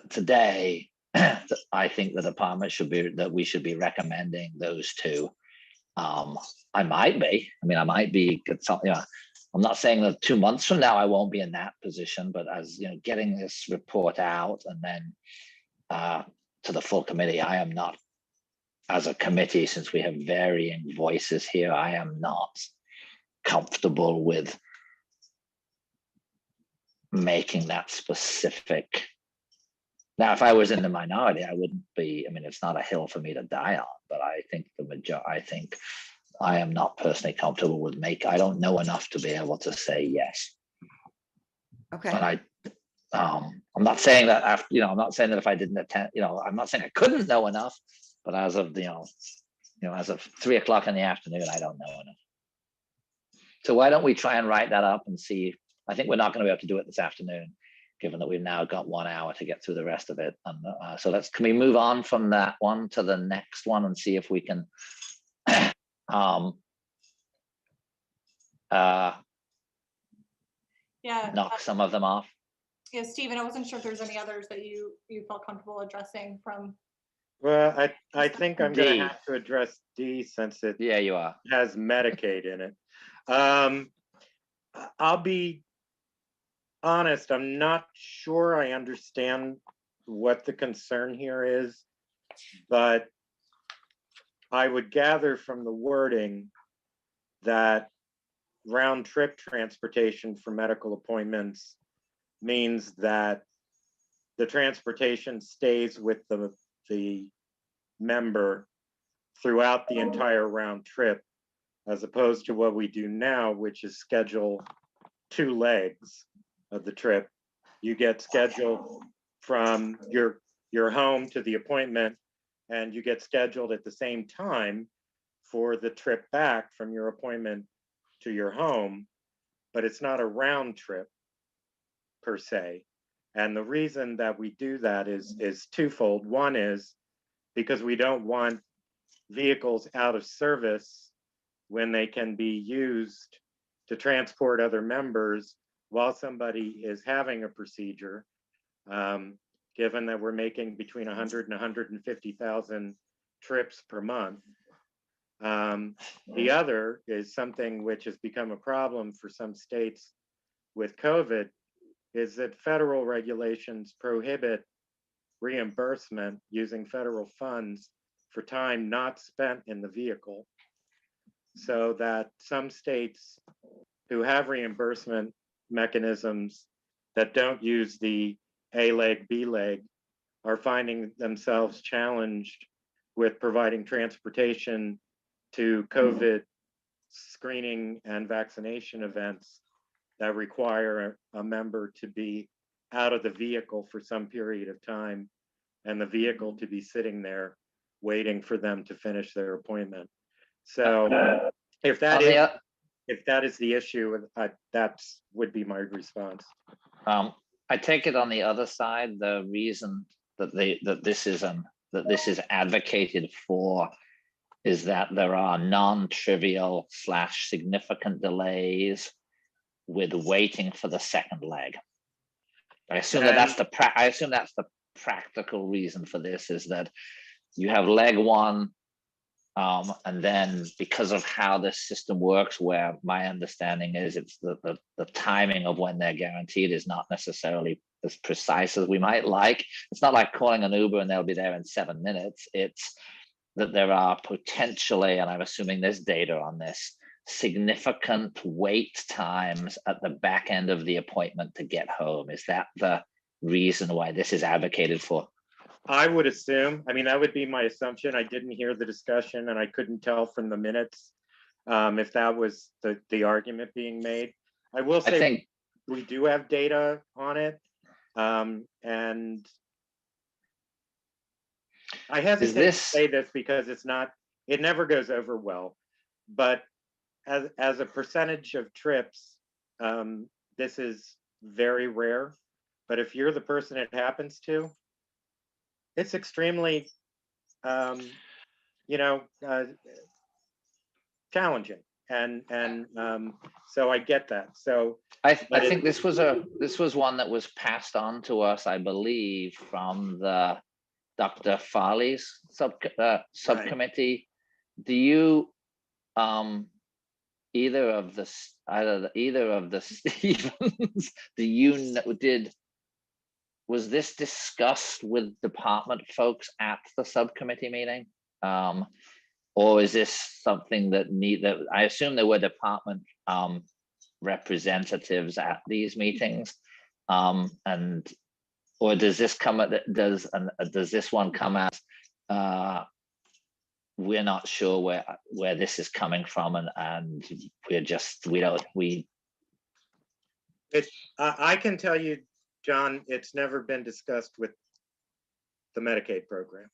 today. I think the department we should be recommending those two. I might be. I mean, I might be. I'm not saying that 2 months from now I won't be in that position, but as getting this report out and then to the full committee, I am not, as a committee, since we have varying voices here, I am not comfortable with making that specific. Now, if I was in the minority, I wouldn't be. I mean, it's not a hill for me to die on, but I think I am not personally comfortable with I don't know enough to be able to say yes. Okay. But I'm not saying that after, I'm not saying that if I didn't attend, I'm not saying I couldn't know enough, but as of, as of 3 o'clock in the afternoon, I don't know enough. So why don't we try and write that up and see? I think we're not going to be able to do it this afternoon, given that we've now got 1 hour to get through the rest of it. And so can we move on from that one to the next one and see if we can knock some of them off? Yeah, Stephen, I wasn't sure if there's any others that you felt comfortable addressing from. Well, I think I'm going to have to address D since it you are. has Medicaid in it. I'll be honest, I'm not sure I understand what the concern here is, but I would gather from the wording that round trip transportation for medical appointments means that the transportation stays with the member throughout the entire round trip, as opposed to what we do now, which is schedule 2 legs of the trip. You get scheduled from your home to the appointment, and you get scheduled at the same time for the trip back from your appointment to your home, but it's not a round trip per se. And the reason that we do that is twofold. One is because we don't want vehicles out of service when they can be used to transport other members while somebody is having a procedure, given that we're making between 100 and 150,000 trips per month. The other is something which has become a problem for some states with COVID, is that federal regulations prohibit reimbursement using federal funds for time not spent in the vehicle, so that some states who have reimbursement mechanisms that don't use the A leg, B leg are finding themselves challenged with providing transportation to COVID screening and vaccination events that require a member to be out of the vehicle for some period of time and the vehicle to be sitting there waiting for them to finish their appointment. So if that is the issue, that would be my response. I take it on the other side, the reason that this is advocated for is that there are non-trivial / significant delays with waiting for the second leg. I assume that's the practical reason for this, is that you have leg one, and then because of how this system works, where my understanding is it's the timing of when they're guaranteed is not necessarily as precise as we might like. It's not like calling an Uber and they'll be there in 7 minutes. It's that there are potentially, and I'm assuming there's data on this, significant wait times at the back end of the appointment to get home. Is that the reason why this is advocated for? I would assume, I mean, that would be my assumption. I didn't hear the discussion and I couldn't tell from the minutes if that was the argument being made. I will say we do have data on it. And I hesitate to say this because it never goes over well, but as a percentage of trips, this is very rare. But if you're the person it happens to, it's extremely, challenging, and so I get that. So I think this was one that was passed on to us, I believe, from the Dr. Farley's subcommittee. Right. Do you either of the Stevens, was this discussed with department folks at the subcommittee meeting? Or is this something that I assume there were department representatives at these meetings, or does this one come as we're not sure where this is coming from, and I can tell you, John, it's never been discussed with the Medicaid program.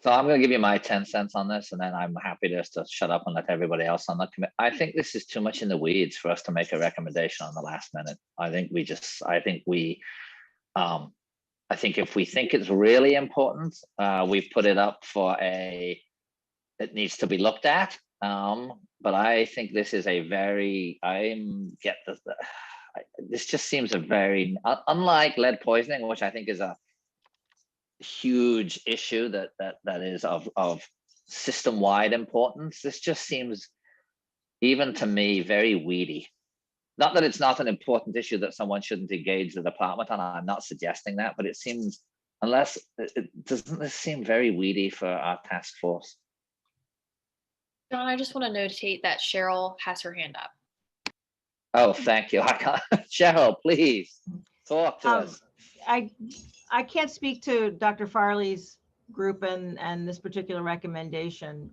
So I'm going to give you my 10 cents on this, and then I'm happy to shut up and let everybody else on the committee. I think this is too much in the weeds for us to make a recommendation on the last minute. I think if we think it's really important, we've put it up for it needs to be looked at. But I think this is this just seems a very, unlike lead poisoning, which I think is a huge issue that is of system-wide importance. This just seems, even to me, very weedy. Not that it's not an important issue that someone shouldn't engage the department on. I'm not suggesting that, but it seems, doesn't this seem very weedy for our task force? John, I just want to notate that Cheryl has her hand up. Oh, thank you. Cheryl, please talk to us. I can't speak to Dr. Farley's group and this particular recommendation,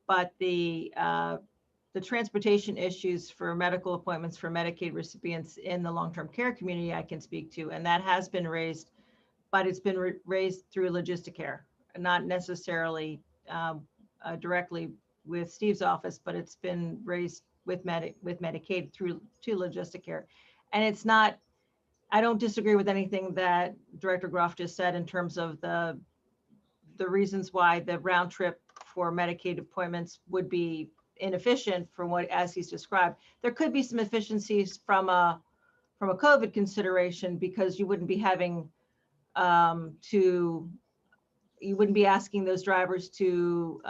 but the transportation issues for medical appointments for Medicaid recipients in the long-term care community I can speak to, and that has been raised, but it's been raised through Logisticare, not necessarily directly with Steve's office, but it's been raised with Medicaid to Logisticare. And it's not, I don't disagree with anything that Director Groff just said in terms of the reasons why the round trip for Medicaid appointments would be inefficient from as he's described. There could be some efficiencies from a COVID consideration, because you wouldn't be having you wouldn't be asking those drivers to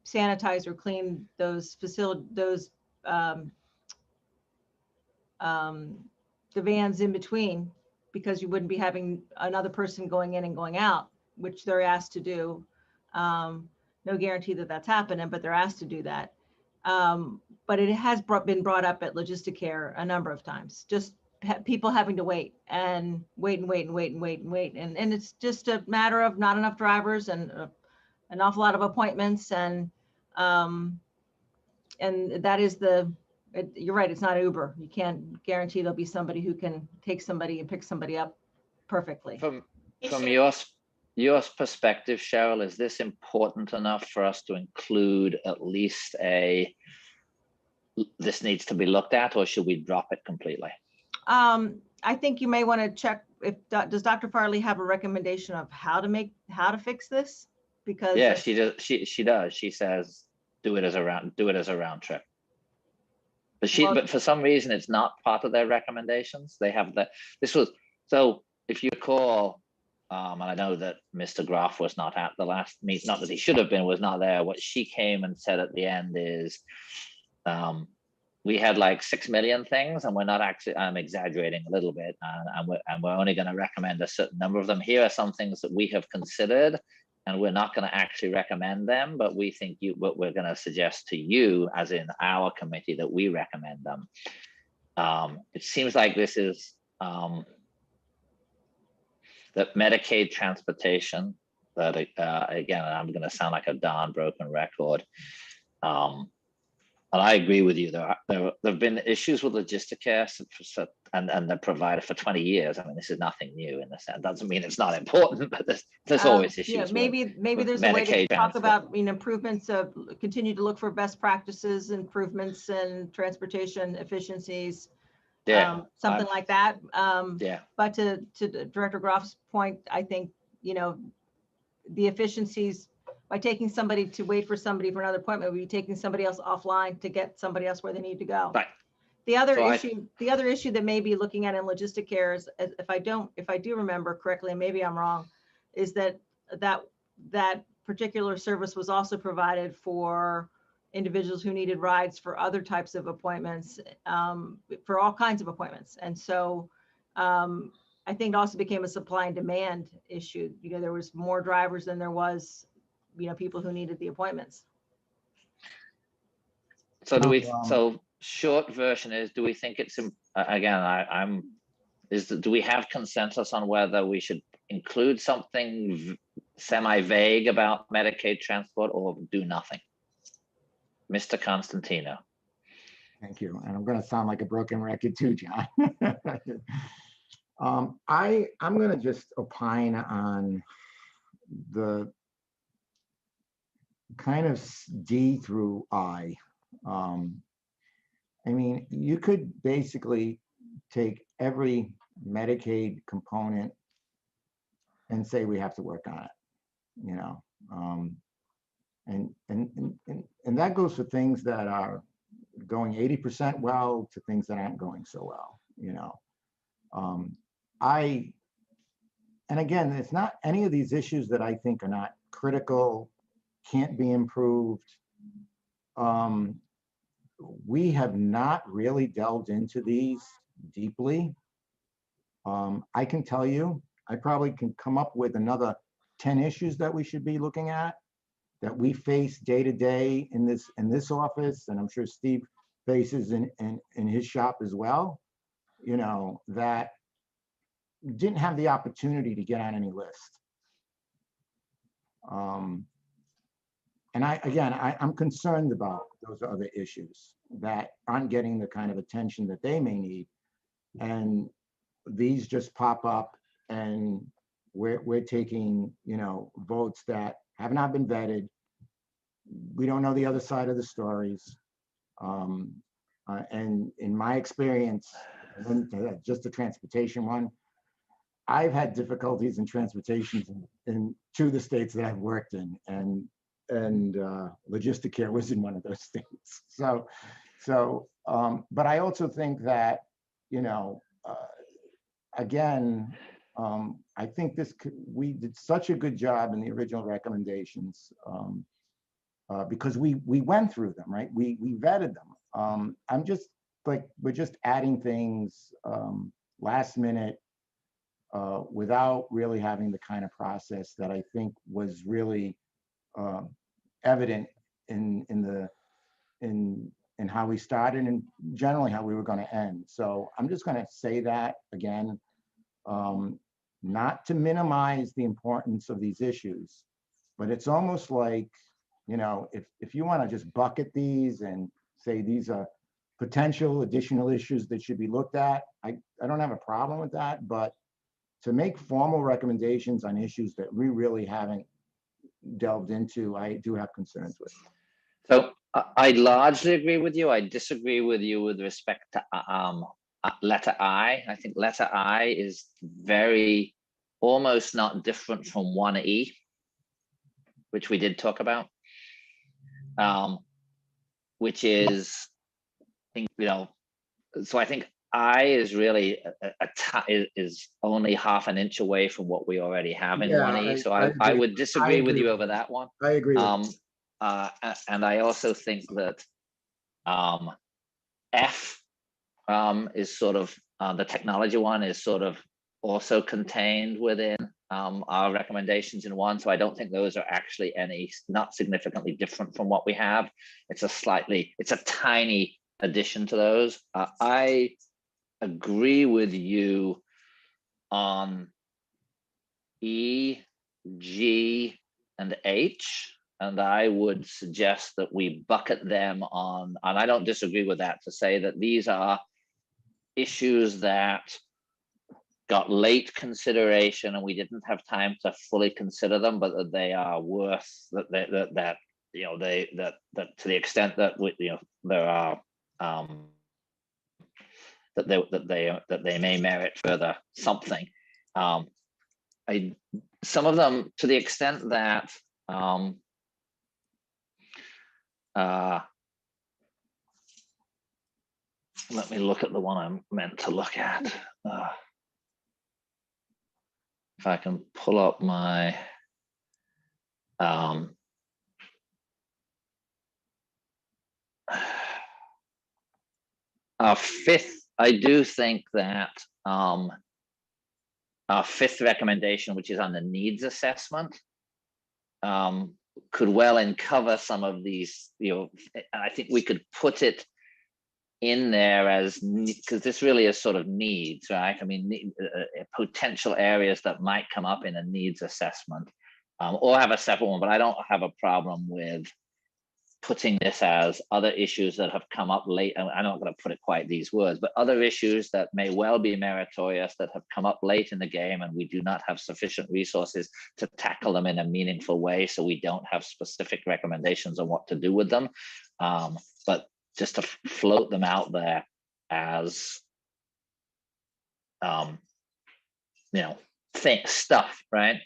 sanitize or clean those the vans in between because you wouldn't be having another person going in and going out, which they're asked to do. No guarantee that that's happening, but they're asked to do that. But it has been brought up at Logisticare a number of times, just people having to wait and wait and wait and wait and wait and wait. And it's just a matter of not enough drivers and an awful lot of appointments. And that is you're right, it's not Uber. You can't guarantee there'll be somebody who can take somebody and pick somebody up perfectly. From your perspective, Cheryl, is this important enough for us to include at least this needs to be looked at, or should we drop it completely? I think you may want to check does Dr. Farley have a recommendation of how to fix this? Because yeah, she does. She does. She says do it as a round trip. But for some reason it's not part of their recommendations. They have so if you recall, and I know that Mr. Graff was not at the last meet, not that he should have been, was not there. What she came and said at the end is, we had like 6 million things, and we're not actually, I'm exaggerating a little bit, and we're only going to recommend a certain number of them. Here are some things that we have considered, and we're not going to actually recommend them, but we think what we're going to suggest to you, as in our committee, that we recommend them. It seems like this is that Medicaid transportation, that again, I'm going to sound like a darn broken record. And I agree with you. There have been issues with Logisticare and the provider for 20 years. I mean, this is nothing new in the sense. Doesn't mean it's not important, but there's always issues. Yeah, maybe there's a way to talk about improvements of, continue to look for best practices, improvements in transportation efficiencies. Yeah, something like that. Yeah. But to Director Groff's point, I think the efficiencies, by taking somebody to wait for somebody for another appointment, we'll be taking somebody else offline to get somebody else where they need to go. Right. The other issue that may be looking at in Logisticare is, if I do remember correctly, and maybe I'm wrong, is that particular service was also provided for individuals who needed rides for other types of appointments, for all kinds of appointments. And so I think it also became a supply and demand issue. There was more drivers than there was people who needed the appointments. So so short version is, do we think it's, again, do we have consensus on whether we should include something semi-vague about Medicaid transport or do nothing? Mr. Constantino. Thank you. And I'm going to sound like a broken record too, John. I'm going to just opine on the kind of D through I. I mean, you could basically take every Medicaid component and say we have to work on it, and that goes for things that are going 80% well to things that aren't going so well, and again, it's not any of these issues that I think are not critical, can't be improved. We have not really delved into these deeply. I can tell you, I probably can come up with another 10 issues that we should be looking at, that we face day to day in this office, and I'm sure Steve faces in his shop as well, that didn't have the opportunity to get on any list. And I'm concerned about those other issues that aren't getting the kind of attention that they may need. And these just pop up, and we're taking, votes that have not been vetted. We don't know the other side of the stories. And in my experience, just the transportation one, I've had difficulties in transportation in 2 of the states that I've worked in, and Logisticare was in one of those states. But I also think that, again, I think we did such a good job in the original recommendations, because we went through them, right? We vetted them. I'm just like, we're just adding things last minute without really having the kind of process that I think was really evident in how we started and generally how we were going to end. So I'm just going to say that again, not to minimize the importance of these issues, but it's almost like, you know, if you want to just bucket these and say these are potential additional issues that should be looked at, I don't have a problem with that, but to make formal recommendations on issues that we really haven't delved into, I do have concerns with. So I largely agree with you. I disagree with you with respect to letter I. I think letter I is very almost not different from 1E, which we did talk about, which is, you know, so I think I is really is only half an inch away from what we already have in 1E. So I would disagree with you over that one. I agree with and I also think that F is sort of the technology one is sort of also contained within our recommendations in one. So I don't think those are actually not significantly different from what we have. It's a tiny addition to those. I agree with you on E, G, and H. And I would suggest that we bucket them on, and I don't disagree with that, to say that these are issues that got late consideration and we didn't have time to fully consider them, but that they are worth that you know, that to the extent that you know there are that they may merit further something. Some of them, to the extent that let me look at the one I'm meant to look at. If I can pull up my our fifth, I do think that our fifth recommendation, which is on the needs assessment, could well uncover some of these, you know, I think we could put it in there as, because this really is sort of needs, right? I mean, potential areas that might come up in a needs assessment, or have a separate one, but I don't have a problem with putting this as other issues that have come up late. I'm not going to put it quite these words, but other issues that may well be meritorious that have come up late in the game and we do not have sufficient resources to tackle them in a meaningful way. So we don't have specific recommendations on what to do with them. But just to float them out there as, you know, stuff, right?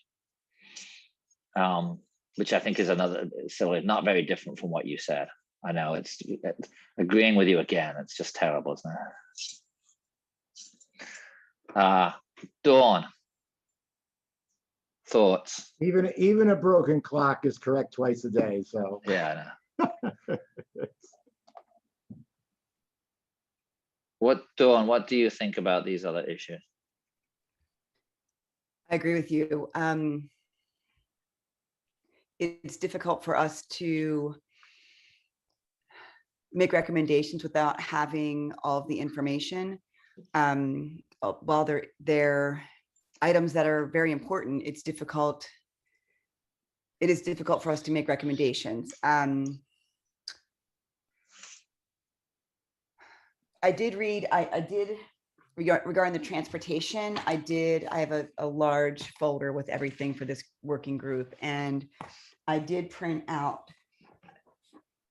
Which I think is another, so it's not very different from what you said. I know it's agreeing with you again. It's just terrible, isn't it? Dawn, thoughts? Even a broken clock is correct twice a day. So yeah, I know. Dawn, what do you think about these other issues? I agree with you. It's difficult for us to make recommendations without having all of the information. While they're items that are very important, it is difficult for us to make recommendations. I did read, regarding the transportation, I have a large folder with everything for this working group, and I did print out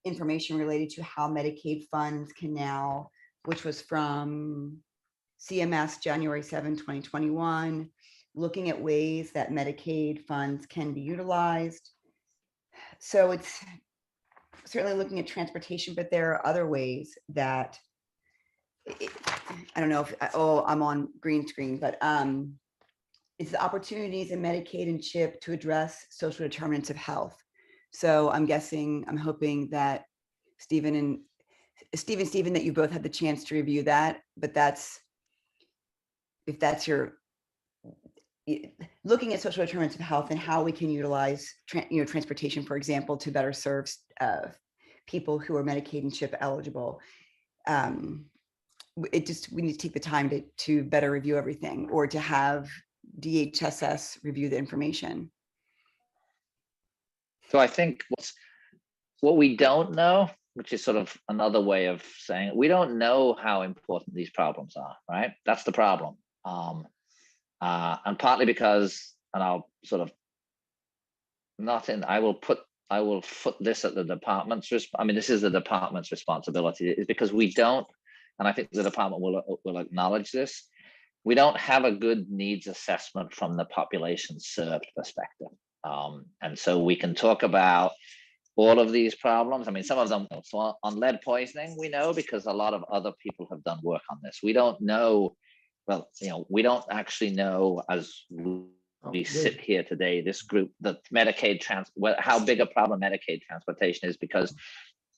information related to how Medicaid funds can now, which was from CMS January 7, 2021, looking at ways that Medicaid funds can be utilized. So it's certainly looking at transportation, but there are other ways that, I don't know if, I'm on green screen, but it's the opportunities in Medicaid and CHIP to address social determinants of health. So I'm hoping that Stephen, that you both had the chance to review that, but if that's your looking at social determinants of health and how we can utilize transportation, for example, to better serve people who are Medicaid and CHIP eligible. We need to take the time to better review everything, or to have DHSS review the information. So I think what we don't know, which is sort of another way of saying it, we don't know how important these problems are, right? That's the problem. And partly because, and I'll sort of I will put this at the department's, I mean, this is the department's responsibility, is because we don't, and I think the department will acknowledge this, we don't have a good needs assessment from the population served perspective. And so we can talk about all of these problems. I mean, some of them, so on lead poisoning, we know because a lot of other people have done work on this. We don't know, well, we don't actually know, as we sit here today, this group, the Medicaid how big a problem Medicaid transportation is, because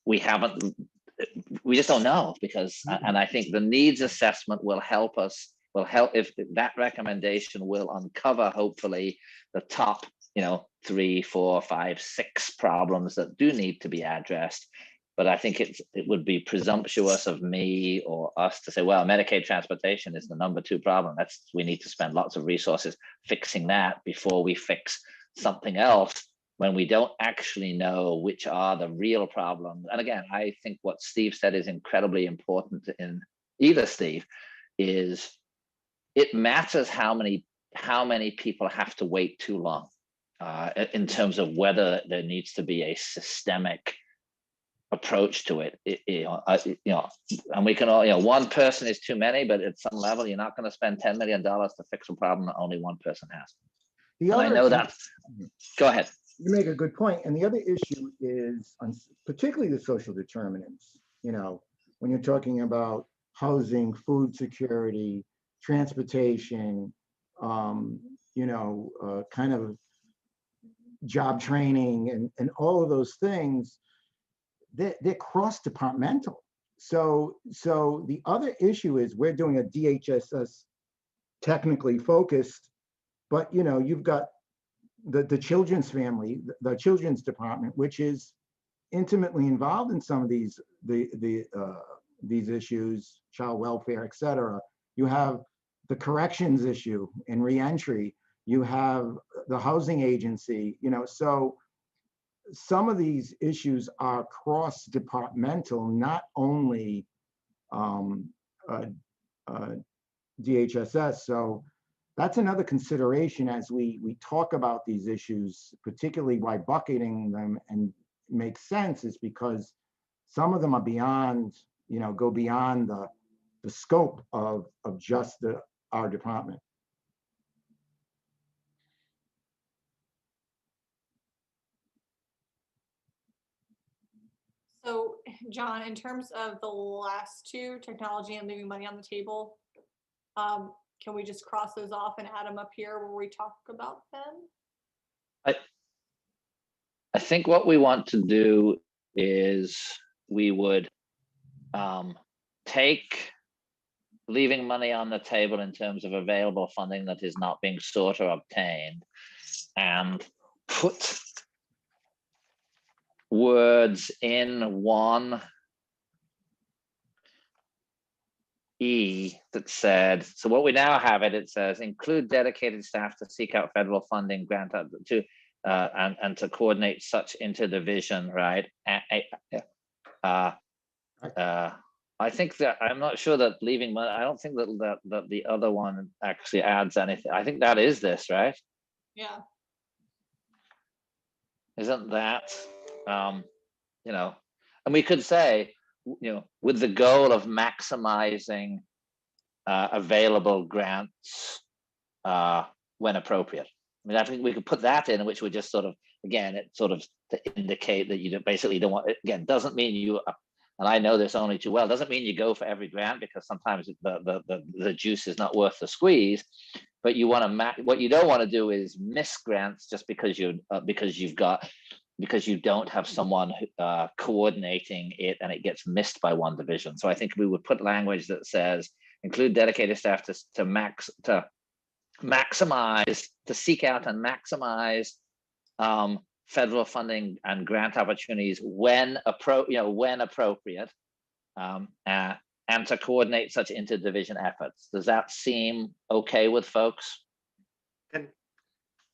we just don't know, because, and I think the needs assessment will help us, if that recommendation will uncover, hopefully, the top 3, 4, 5, 6 problems that do need to be addressed. But I think it would be presumptuous of me or us to say, well, Medicaid transportation is the number 2 problem. We need to spend lots of resources fixing that before we fix something else, when we don't actually know which are the real problems. And again, I think what Steve said is incredibly important in either Steve, is it matters how many people have to wait too long, in terms of whether there needs to be a systemic approach to it. And we can all, one person is too many, but at some level, you're not going to spend $10 million to fix a problem that only one person has. I know that. Go ahead. You make a good point. And the other issue is, particularly the social determinants, when you're talking about housing, food security, transportation, kind of job training, and all of those things, they're cross-departmental. So the other issue is, we're doing a DHSS technically focused, but you've got the children's family, the children's department, which is intimately involved in some of these issues, child welfare, et cetera. You have the corrections issue and reentry. You have the housing agency, so some of these issues are cross-departmental, not only DHSS. So that's another consideration as we talk about these issues, particularly why bucketing them and makes sense, is because some of them are beyond, go beyond the scope of just our department. So, John, in terms of the last 2, technology and leaving money on the table, can we just cross those off and add them up here where we talk about them? I think what we want to do is we would take leaving money on the table in terms of available funding that is not being sought or obtained, and put words in 1E that said, so what we now have it says, include dedicated staff to seek out federal funding, grant to and to coordinate such interdivision, right? I think that, I'm not sure that leaving money, I don't think that the other one actually adds anything. I think that is this, right? Yeah. Isn't that, and we could say, with the goal of maximizing available grants when appropriate. I mean, I think we could put that in, which would just sort of, again, it sort of to indicate that you basically don't want, again, doesn't mean you, and I know this only too well, doesn't mean you go for every grant, because sometimes the juice is not worth the squeeze. But you want to what you don't want to do is miss grants just because you don't have someone coordinating it and it gets missed by one division. So I think we would put language that says include dedicated staff to seek out and maximize federal funding and grant opportunities when appropriate, and to coordinate such interdivision efforts. Does that seem okay with folks? And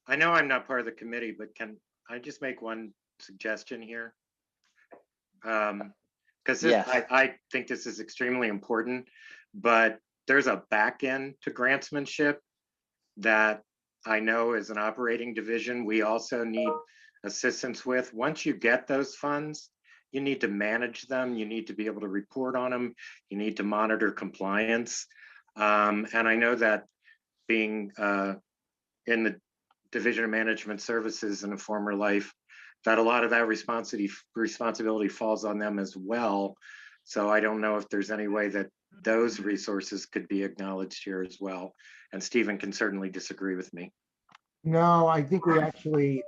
I know I'm not part of the committee, but can I just make one suggestion here? Because Yes. I think this is extremely important, but there's a back end to grantsmanship that I know as an operating division, we also need assistance with. Once you get those funds, you need to manage them. You need to be able to report on them. You need to monitor compliance. And I know that being in the Division of Management Services in a former life, that a lot of that responsibility falls on them as well. So I don't know if there's any way that those resources could be acknowledged here as well. And Stephen can certainly disagree with me. No, I think we actually,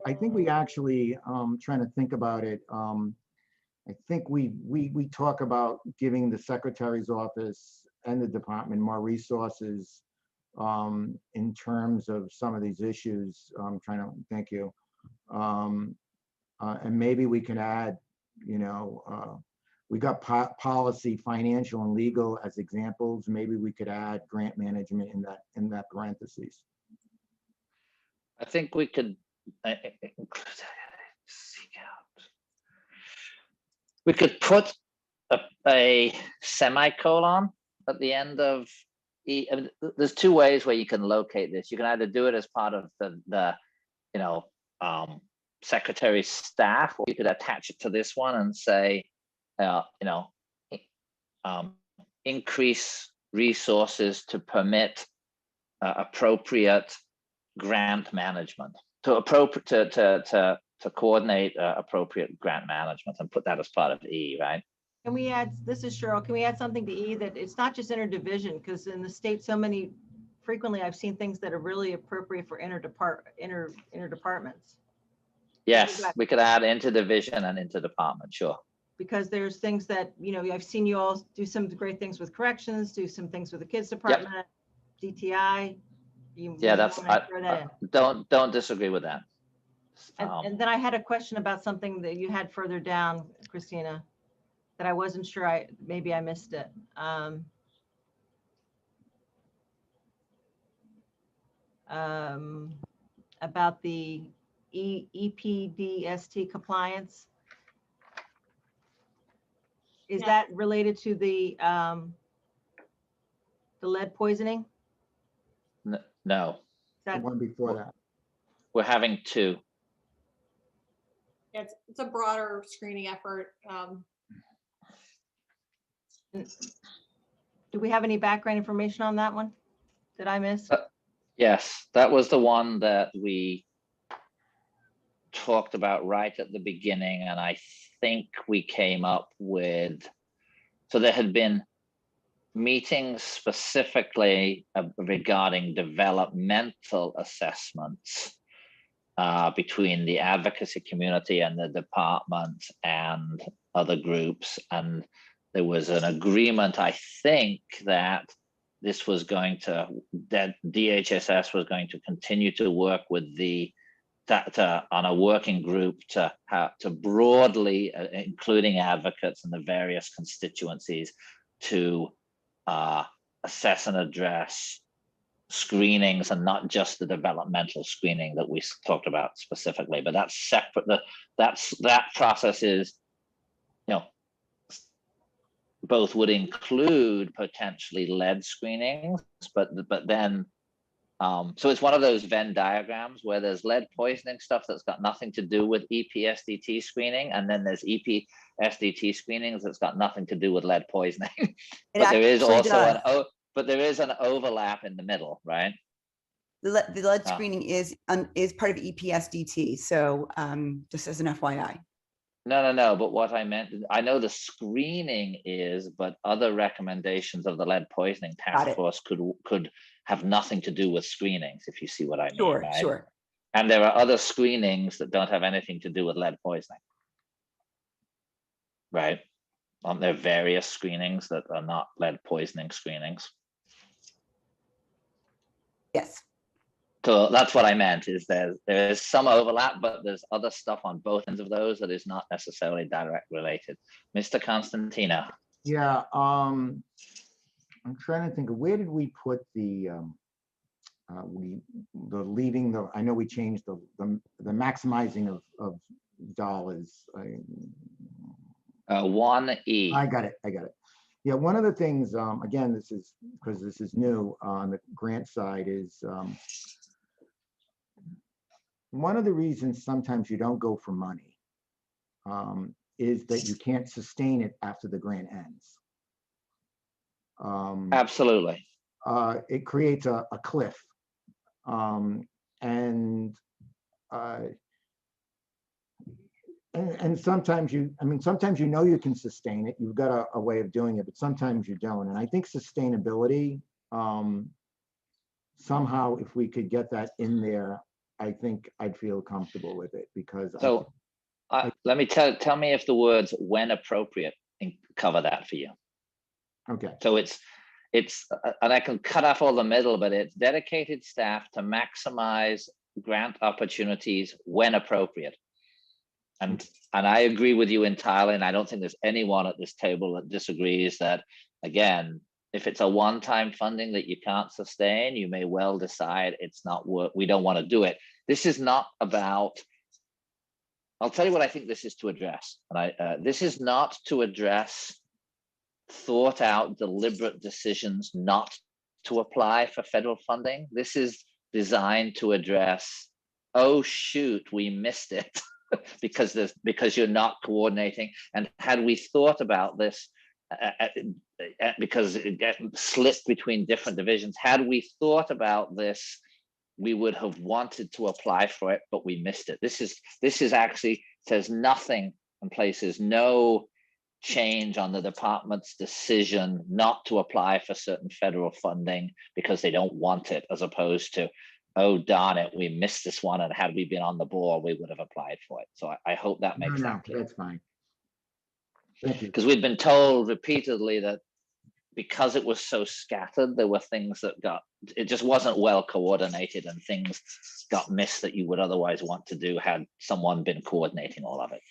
trying to think about it. I think we talk about giving the secretary's office and the department more resources in terms of some of these issues. I'm trying to, thank you. And maybe we can add, we got policy, financial, and legal as examples. Maybe we could add grant management in that parentheses. I think we could seek out. We could put a semicolon at the end of E. I mean, there's two ways where you can locate this. You can either do it as part of the secretary's staff, or you could attach it to this one and say, increase resources to permit appropriate grant management, to coordinate appropriate grant management, and put that as part of E, right? Can we add, this is Cheryl, can we add something to E that it's not just interdivision, because in the state, frequently I've seen things that are really appropriate for interdepartments. Yes, we could add interdivision and interdepartment, sure. Because there's things that, I've seen you all do some great things with corrections, do some things with the kids department, DTI. Don't disagree with that. And then I had a question about something that you had further down, Christina, that I wasn't sure, maybe I missed it. About the EPDST compliance. Is that related to the lead poisoning? No. The one before that. We're having two. It's a broader screening effort. Do we have any background information on that one? Did I miss? Yes, that was the one that we talked about right at the beginning, and I think we came up with, so there had been meetings specifically regarding developmental assessments between the advocacy community and the department and other groups, and there was an agreement, I think, that this was that DHSS was going to continue to work with on a working group to broadly, including advocates and the various constituencies, to assess and address screenings, and not just the developmental screening that we talked about specifically, but that's separate. That process is, both would include potentially lead screenings, but then, so it's one of those Venn diagrams where there's lead poisoning stuff that's got nothing to do with EPSDT screening, and then there's EPSDT screenings that's got nothing to do with lead poisoning. But there is also there is an overlap in the middle, right? The lead screening is part of EPSDT, so just as an FYI. No, but what I meant, I know the screening is, but other recommendations of the lead poisoning task force could have nothing to do with screenings, if you see what I mean. Sure, right? sure. And there are other screenings that don't have anything to do with lead poisoning. Right? Aren't there various screenings that are not lead poisoning screenings? Yes. So that's what I meant, is there's some overlap, but there's other stuff on both ends of those that is not necessarily direct related. Mr. Constantino. Yeah, I'm trying to think of, where did we put the leaving the, I know we changed the maximizing of dollars. 1E. I got it. Yeah, one of the things, again, this is because this is new on the grant side, is one of the reasons sometimes you don't go for money is that you can't sustain it after the grant ends. Absolutely. It creates a cliff. And sometimes sometimes you can sustain it. You've got a way of doing it, but sometimes you don't. And I think sustainability, somehow, if we could get that in there, I think I'd feel comfortable with it, because So let me tell me if the words "when appropriate" cover that for you. okay. So it's and I can cut off all the middle, but it's dedicated staff to maximize grant opportunities when appropriate. And I agree with you entirely, and I don't think there's anyone at this table that disagrees that, again, if it's a one-time funding that you can't sustain, you may well decide it's not worth, we don't want to do it. This is not about, I'll tell you what I think this is to address. And this is not to address thought out, deliberate decisions not to apply for federal funding. This is designed to address, oh shoot, we missed it because you're not coordinating. And had we thought about this, because it gets slipped between different divisions, had we thought about this, we would have wanted to apply for it, but we missed it. This is actually says nothing and places no change on the department's decision not to apply for certain federal funding because they don't want it, as opposed to, oh darn it, we missed this one, and had we been on the ball, we would have applied for it. So I hope that makes sense. No, that's fine. Thank you. Because we'd been told repeatedly that because it was so scattered, there were things that it just wasn't well coordinated, and things got missed that you would otherwise want to do had someone been coordinating all of it.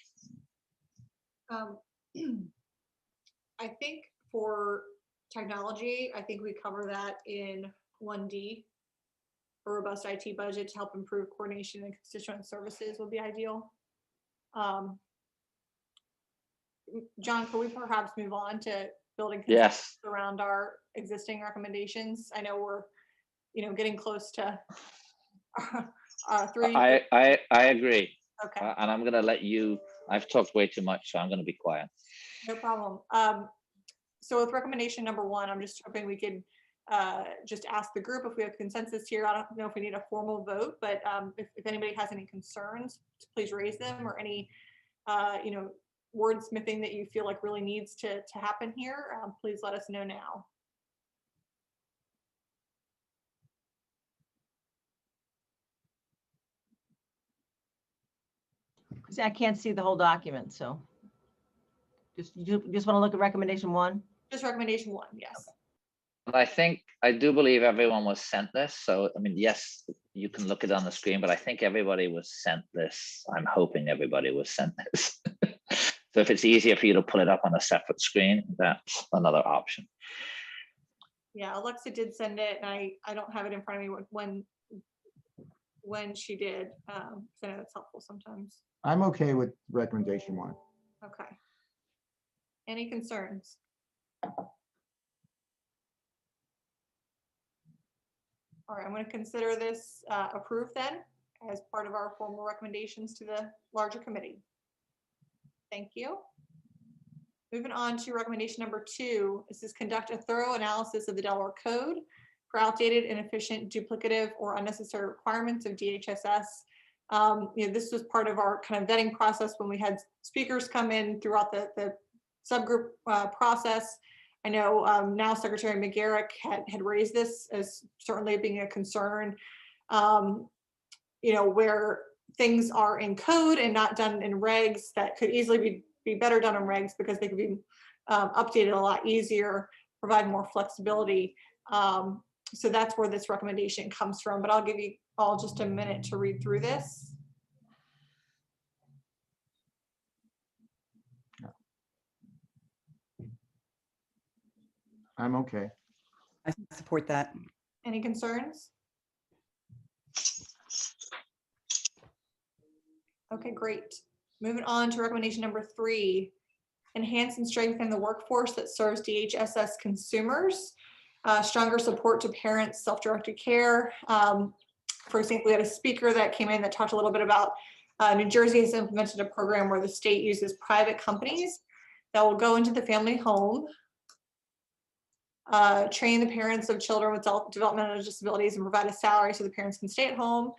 I think for technology, I think we cover that in 1D. A robust IT budget to help improve coordination and constituent services would be ideal. John, could we perhaps move on to building consensus around our existing recommendations? I know we're, getting close to 3. I agree. Okay. And I'm going to let you, I've talked way too much, so I'm going to be quiet. No problem. So with recommendation number 1, I'm just hoping we could just ask the group if we have consensus here. I don't know if we need a formal vote, but if anybody has any concerns, please raise them, or any wordsmithing that you feel like really needs to happen here, please let us know now. See, I can't see the whole document, so you just want to look at recommendation 1? Just recommendation 1, yes. And I do believe everyone was sent this. So, I mean, yes, you can look it on the screen, but I think everybody was sent this. I'm hoping everybody was sent this. So if it's easier for you to pull it up on a separate screen, that's another option. Yeah, Alexa did send it, and I don't have it in front of me when she did. So I know it's helpful sometimes. I'm okay with recommendation 1. Okay. Any concerns? All right, I'm going to consider this approved then as part of our formal recommendations to the larger committee. Thank you. Moving on to recommendation number 2, this is conduct a thorough analysis of the Delaware Code for outdated, inefficient, duplicative, or unnecessary requirements of DHSS. This was part of our kind of vetting process when we had speakers come in throughout the subgroup process. I know now Secretary McGarrick had raised this as certainly being a concern, where things are in code and not done in regs that could easily be better done in regs because they could be updated a lot easier, provide more flexibility. So that's where this recommendation comes from, but I'll give you all just a minute to read through this. I'm okay. I support that. Any concerns? Okay, great. Moving on to recommendation number 3, enhance and strengthen the workforce that serves DHSS consumers. Stronger support to parents, self-directed care. For example, we had a speaker that came in that talked a little bit about New Jersey has implemented a program where the state uses private companies that will go into the family home, train the parents of children with developmental disabilities and provide a salary so the parents can stay at home.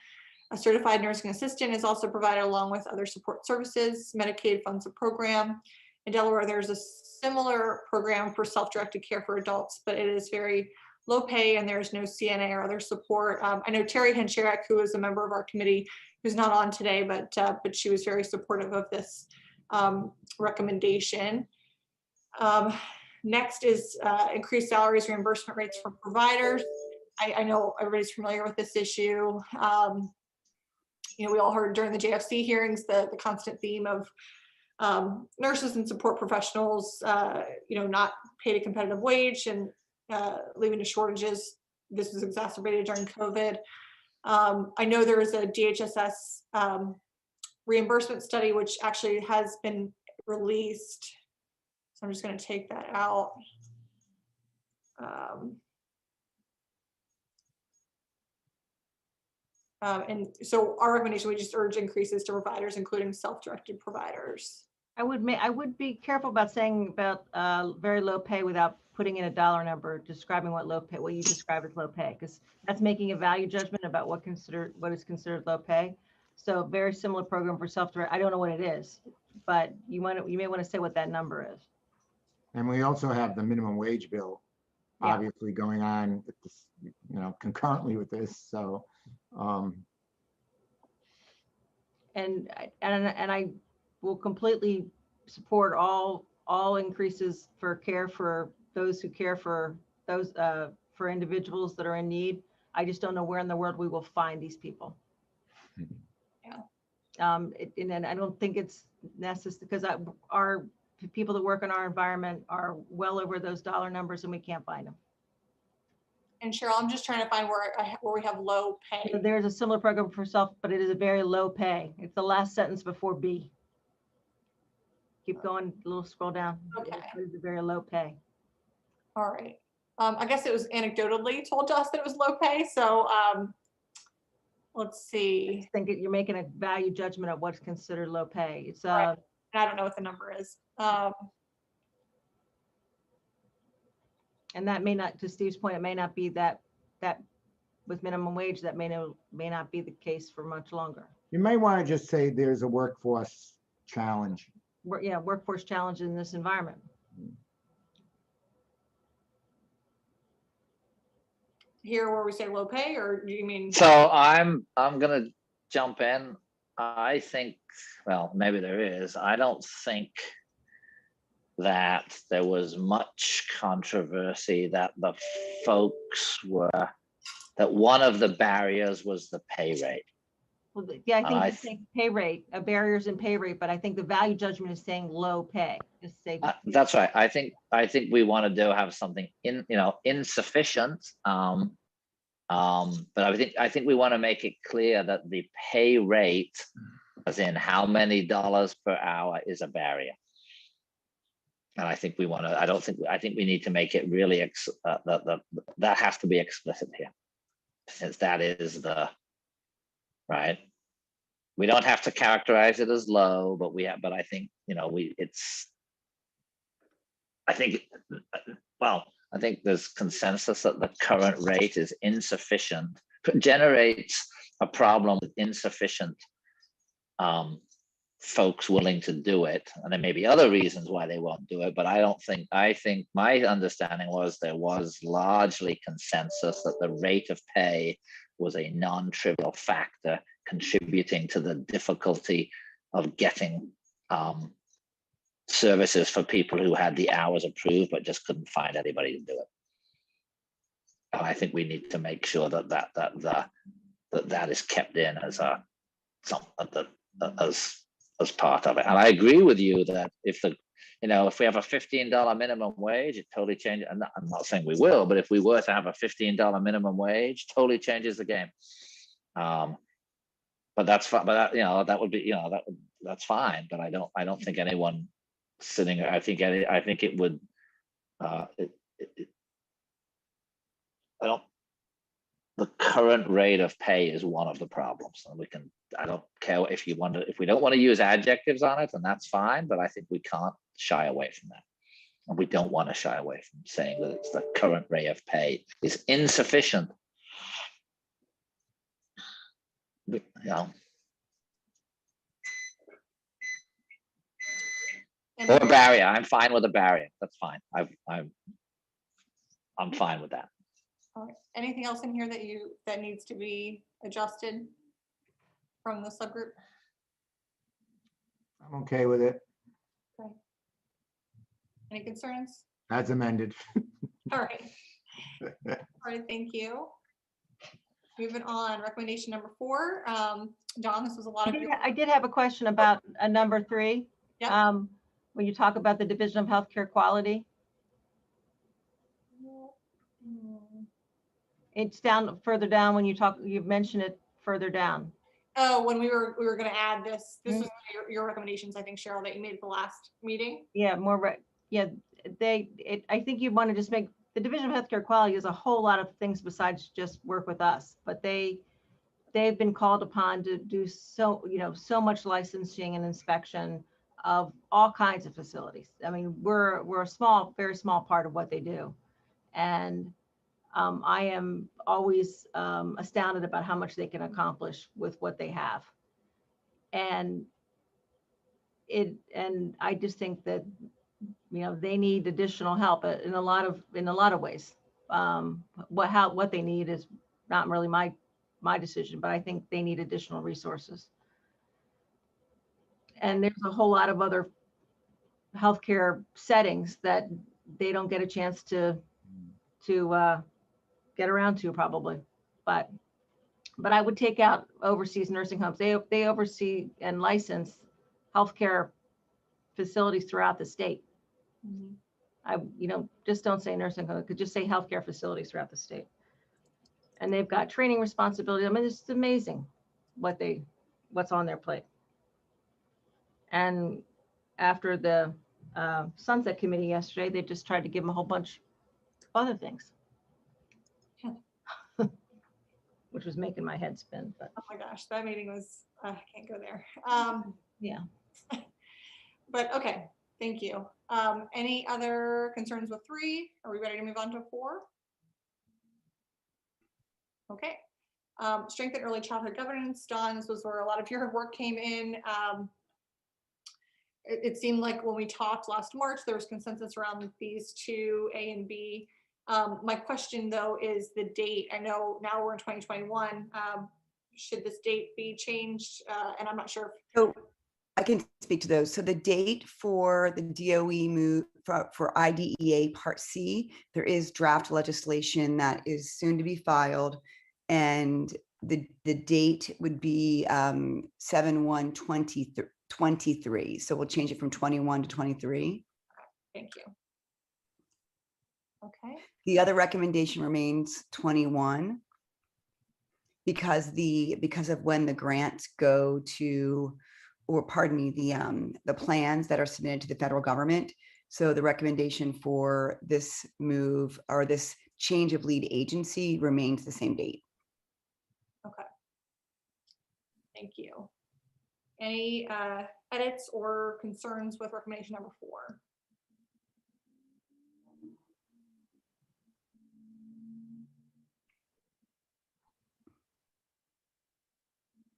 A certified nursing assistant is also provided along with other support services. Medicaid funds a program. In Delaware, there's a similar program for self-directed care for adults, but it is very low pay and there's no CNA or other support. I know Terry Hencherek, who is a member of our committee, who's not on today, but she was very supportive of this recommendation. Next is increased salaries, reimbursement rates for providers. I know everybody's familiar with this issue. You know, we all heard during the JFC hearings the constant theme of nurses and support professionals, you know, not paid a competitive wage and leading to shortages. This was exacerbated during COVID. I know there is a DHSS reimbursement study, which actually has been released. So I'm just going to take that out. And so our recommendation, we just urge increases to providers, including self-directed providers. I would be careful about saying about very low pay without putting in a dollar number, describing what you describe as low pay, because that's making a value judgment about what is considered low pay. So very similar program for self-direct. I don't know what it is, but you may want to say what that number is. And we also have the minimum wage bill, Yeah. obviously going on with this, you know, concurrently with this. So, And I will completely support all increases for care for those who care for those for individuals that are in need. I just don't know where in the world we will find these people. Yeah. And I don't think it's necessary because our people that work in our environment are well over those dollar numbers and we can't find them. And Cheryl, I'm just trying to find where we have low pay. There's a similar program for self, but it is a very low pay. It's the last sentence before B. Keep going, a little scroll down. Okay. It's a very low pay. All right. I guess it was anecdotally told to us that it was low pay. So let's see. I think you're making a value judgment of what's considered low pay. It's Right. I don't know what the number is. And that may not, to Steve's point, it may not be that with minimum wage, that may not be the case for much longer. you may want to just say there's a workforce challenge. Workforce challenge in this environment. Here where we say low pay, or do you mean? So I'm gonna jump in. I think, well, maybe there is. I don't think that there was much controversy that the folks were, that one of the barriers was the pay rate. Well, yeah, I think you're saying pay rate, barriers in pay rate, but I think the value judgment is saying low pay. Just say that's right. I think we want to have something insufficient. But I think we want to make it clear that the pay rate, as in how many dollars per hour, is a barrier. And I think we want to. I think we need to make it really that has to be explicit here, since that is the right. We don't have to characterize it as low, but we have. But I think I think there's consensus that the current rate is insufficient, generates a problem with insufficient folks willing to do it. And there may be other reasons why they won't do it, but I think my understanding was there was largely consensus that the rate of pay was a non-trivial factor contributing to the difficulty of getting services for people who had the hours approved but just couldn't find anybody to do it. I think we need to make sure that is kept in as a something that as part of it. And I agree with you that if we have a $15 minimum wage, it totally changes. I'm not saying we will, but if we were to have a $15 minimum wage, totally changes the game. But that's fine. But that would be that's fine. But I don't think anyone sitting. I think it would. I don't. The current rate of pay is one of the problems, and I don't care if we don't want to use adjectives on it, and that's fine. But I think we can't shy away from that, and we don't want to shy away from saying that it's the current rate of pay is insufficient. Or a barrier. I'm fine with a barrier. That's fine. I'm fine with that. All right. Anything else in here that needs to be adjusted from the subgroup? I'm okay with it. Okay. Any concerns? As amended. All right. All right, thank you. Moving on, recommendation number 4. Dawn, this was a lot of I did have a question about number 3. Yeah. When you talk about the Division of Healthcare Quality. It's further down when you mentioned it further down. Oh, when we were going to add this was your recommendations, I think, Cheryl, that you made at the last meeting. Yeah, I think you want to just make the Division of Healthcare Quality is a whole lot of things besides just work with us, but they've been called upon to do so much licensing and inspection of all kinds of facilities. I mean, we're a very small part of what they do. And I am always astounded about how much they can accomplish with what they have. And I just think that, they need additional help in a lot of ways. What they need is not really my decision, but I think they need additional resources. And there's a whole lot of other healthcare settings that they don't get a chance to get around to probably, but I would take out overseas nursing homes. They oversee and license healthcare facilities throughout the state. Just don't say nursing home, could just say healthcare facilities throughout the state. And they've got training responsibility. I mean, it's amazing what's on their plate. And after the Sunset Committee yesterday, they just tried to give them a whole bunch of other things, which was making my head spin. But oh my gosh, that meeting was, I can't go there. Yeah. But okay, thank you. Any other concerns with 3? Are we ready to move on to 4? Okay. Strengthen early childhood governance. Dawn, this was where a lot of your work came in. It seemed like when we talked last March, there was consensus around these 2, A and B. My question though is the date. I know now we're in 2021. Should this date be changed? And I'm not sure. So I can speak to those. So the date for the DOE move for IDEA Part C, there is draft legislation that is soon to be filed, and the date would be 7/1/23. So we'll change it from 21 to 23. Thank you. Okay. The other recommendation remains 21 because of when the grants go to, or pardon me, the plans that are submitted to the federal government. So the recommendation for this move or this change of lead agency remains the same date. Okay. Thank you. Any edits or concerns with recommendation number 4?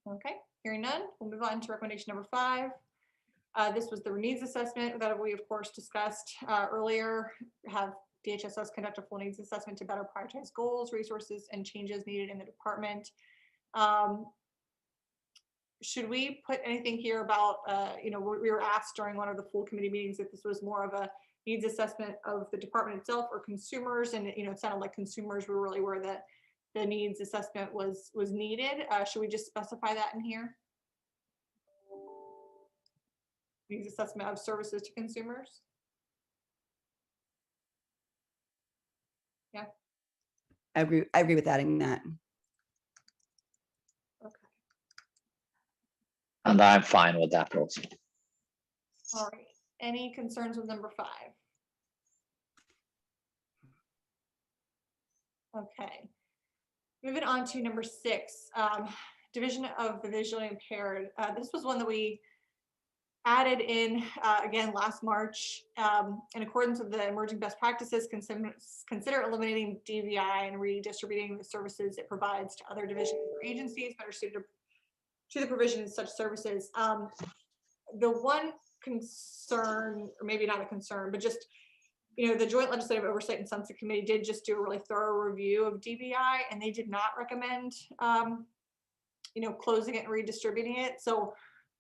Okay, hearing none, we'll move on to recommendation number 5. This was the needs assessment that we, of course, discussed earlier. Have DHSS conduct a full needs assessment to better prioritize goals, resources, and changes needed in the department. should we put anything here about, we were asked during one of the full committee meetings if this was more of a needs assessment of the department itself or consumers, and it sounded like consumers were really where the needs assessment was needed. Should we just specify that in here? Needs assessment of services to consumers? Yeah. I agree with adding that. Okay. And I'm fine with that also. All right. Any concerns with number 5? Okay. Moving on to number 6, division of the visually impaired. This was one that we added in again last March. In accordance with the emerging best practices, consider eliminating DVI and redistributing the services it provides to other divisions or agencies better suited to the provision of such services. The one concern, or maybe not a concern, but just the Joint Legislative Oversight and Sunset Committee did just do a really thorough review of DVI, and they did not recommend closing it and redistributing it. So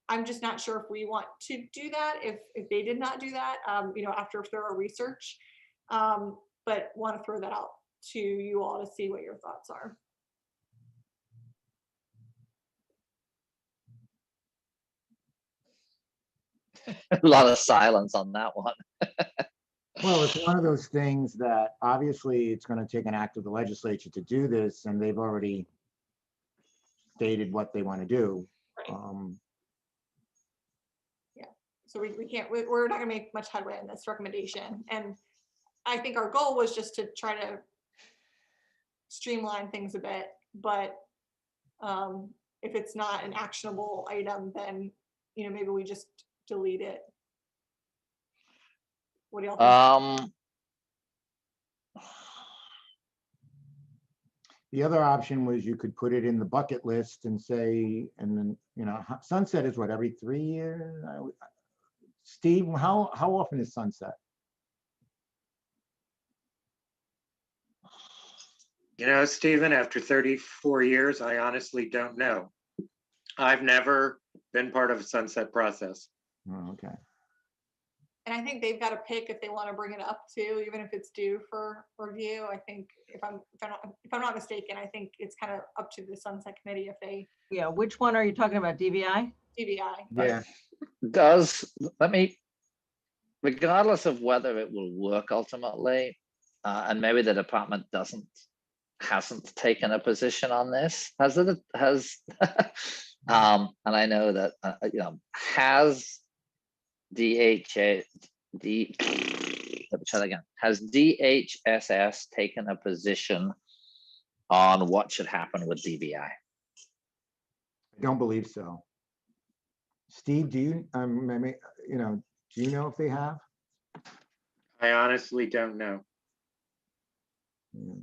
I'm just not sure if we want to do that, if they did not do that, after thorough research, but want to throw that out to you all to see what your thoughts are. A lot of silence on that one. Well, it's one of those things that obviously it's going to take an act of the legislature to do this, and they've already stated what they want to do. Right. So we can't, we're not gonna make much headway in this recommendation. And I think our goal was just to try to streamline things a bit, but if it's not an actionable item, then, maybe we just delete it. What do y'all think? The other option was you could put it in the bucket list and say, and then, sunset is what, every 3 years? Steve, how often is sunset? Stephen, after 34 years, I honestly don't know. I've never been part of a sunset process. Oh, okay. And I think they've got to pick if they want to bring it up too, even if it's due for review. I think if I'm not mistaken, I think it's kind of up to the Sunset Committee if they. Yeah, which one are you talking about? DVI? DVI. Yeah. Regardless of whether it will work ultimately, and maybe the department hasn't taken a position on this, and I know that has has DHSS taken a position on what should happen with DVI? I don't believe so. Steve, do you, do you know if they have? I honestly don't know. Yeah.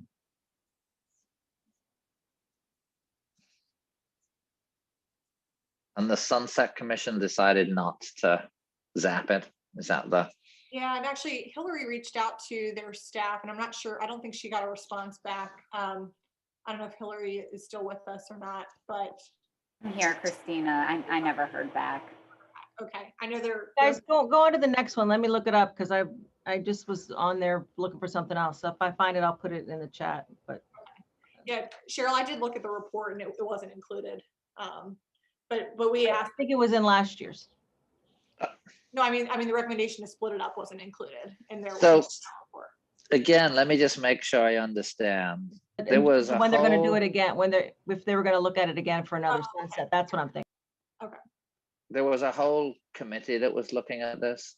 And the Sunset Commission decided not to zap it. Is that the? Yeah, and actually Hillary reached out to their staff, and I'm not sure, I don't think she got a response back. I don't know if Hillary is still with us or not, but. I'm here, Christina. I never heard back. Okay, I know they're. Guys, go on to the next one. Let me look it up because I just was on there looking for something else. So if I find it, I'll put it in the chat. But yeah, Cheryl, I did look at the report and it wasn't included. But we asked. I think it was in last year's. No, I mean the recommendation to split it up wasn't included in their So report. again, let me just make sure I understand. There was a when they're going to do whole- it again, if they were going to look at it again for another sunset. That's what I'm thinking. Okay. There was a whole committee that was looking at this,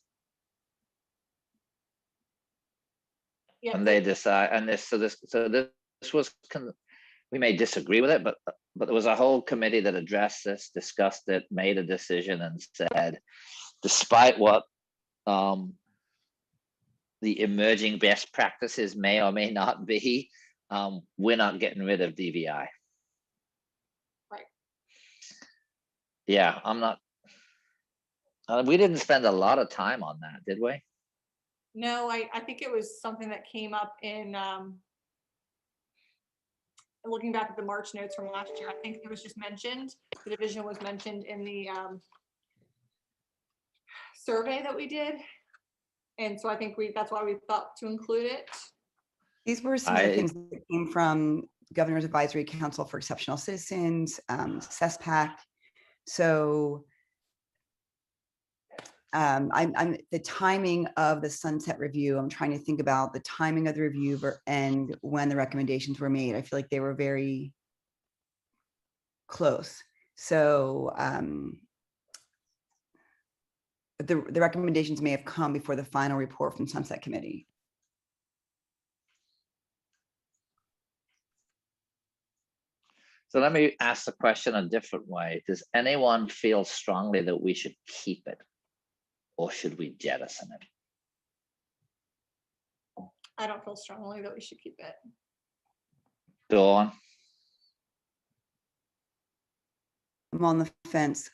Yeah. and they decide, and this was, we may disagree with it, but there was a whole committee that addressed this, discussed it, made a decision, and said, despite what the emerging best practices may or may not be, we're not getting rid of DVI. Right. Yeah, I'm not. We didn't spend a lot of time on that, did we? No, I think it was something that came up in looking back at the March notes from last year, I think it was just mentioned, the division was mentioned in the survey that we did. And so I think that's why we thought to include it. These were some of the things that came from Governor's Advisory Council for Exceptional Citizens, CESPAC. So I'm the timing of the sunset review. I'm trying to think about the timing of the review and when the recommendations were made. I feel like they were very close. So the recommendations may have come before the final report from Sunset Committee. So let me ask the question a different way. Does anyone feel strongly that we should keep it, or should we jettison it? I don't feel strongly that we should keep it. Dawn? I'm on the fence.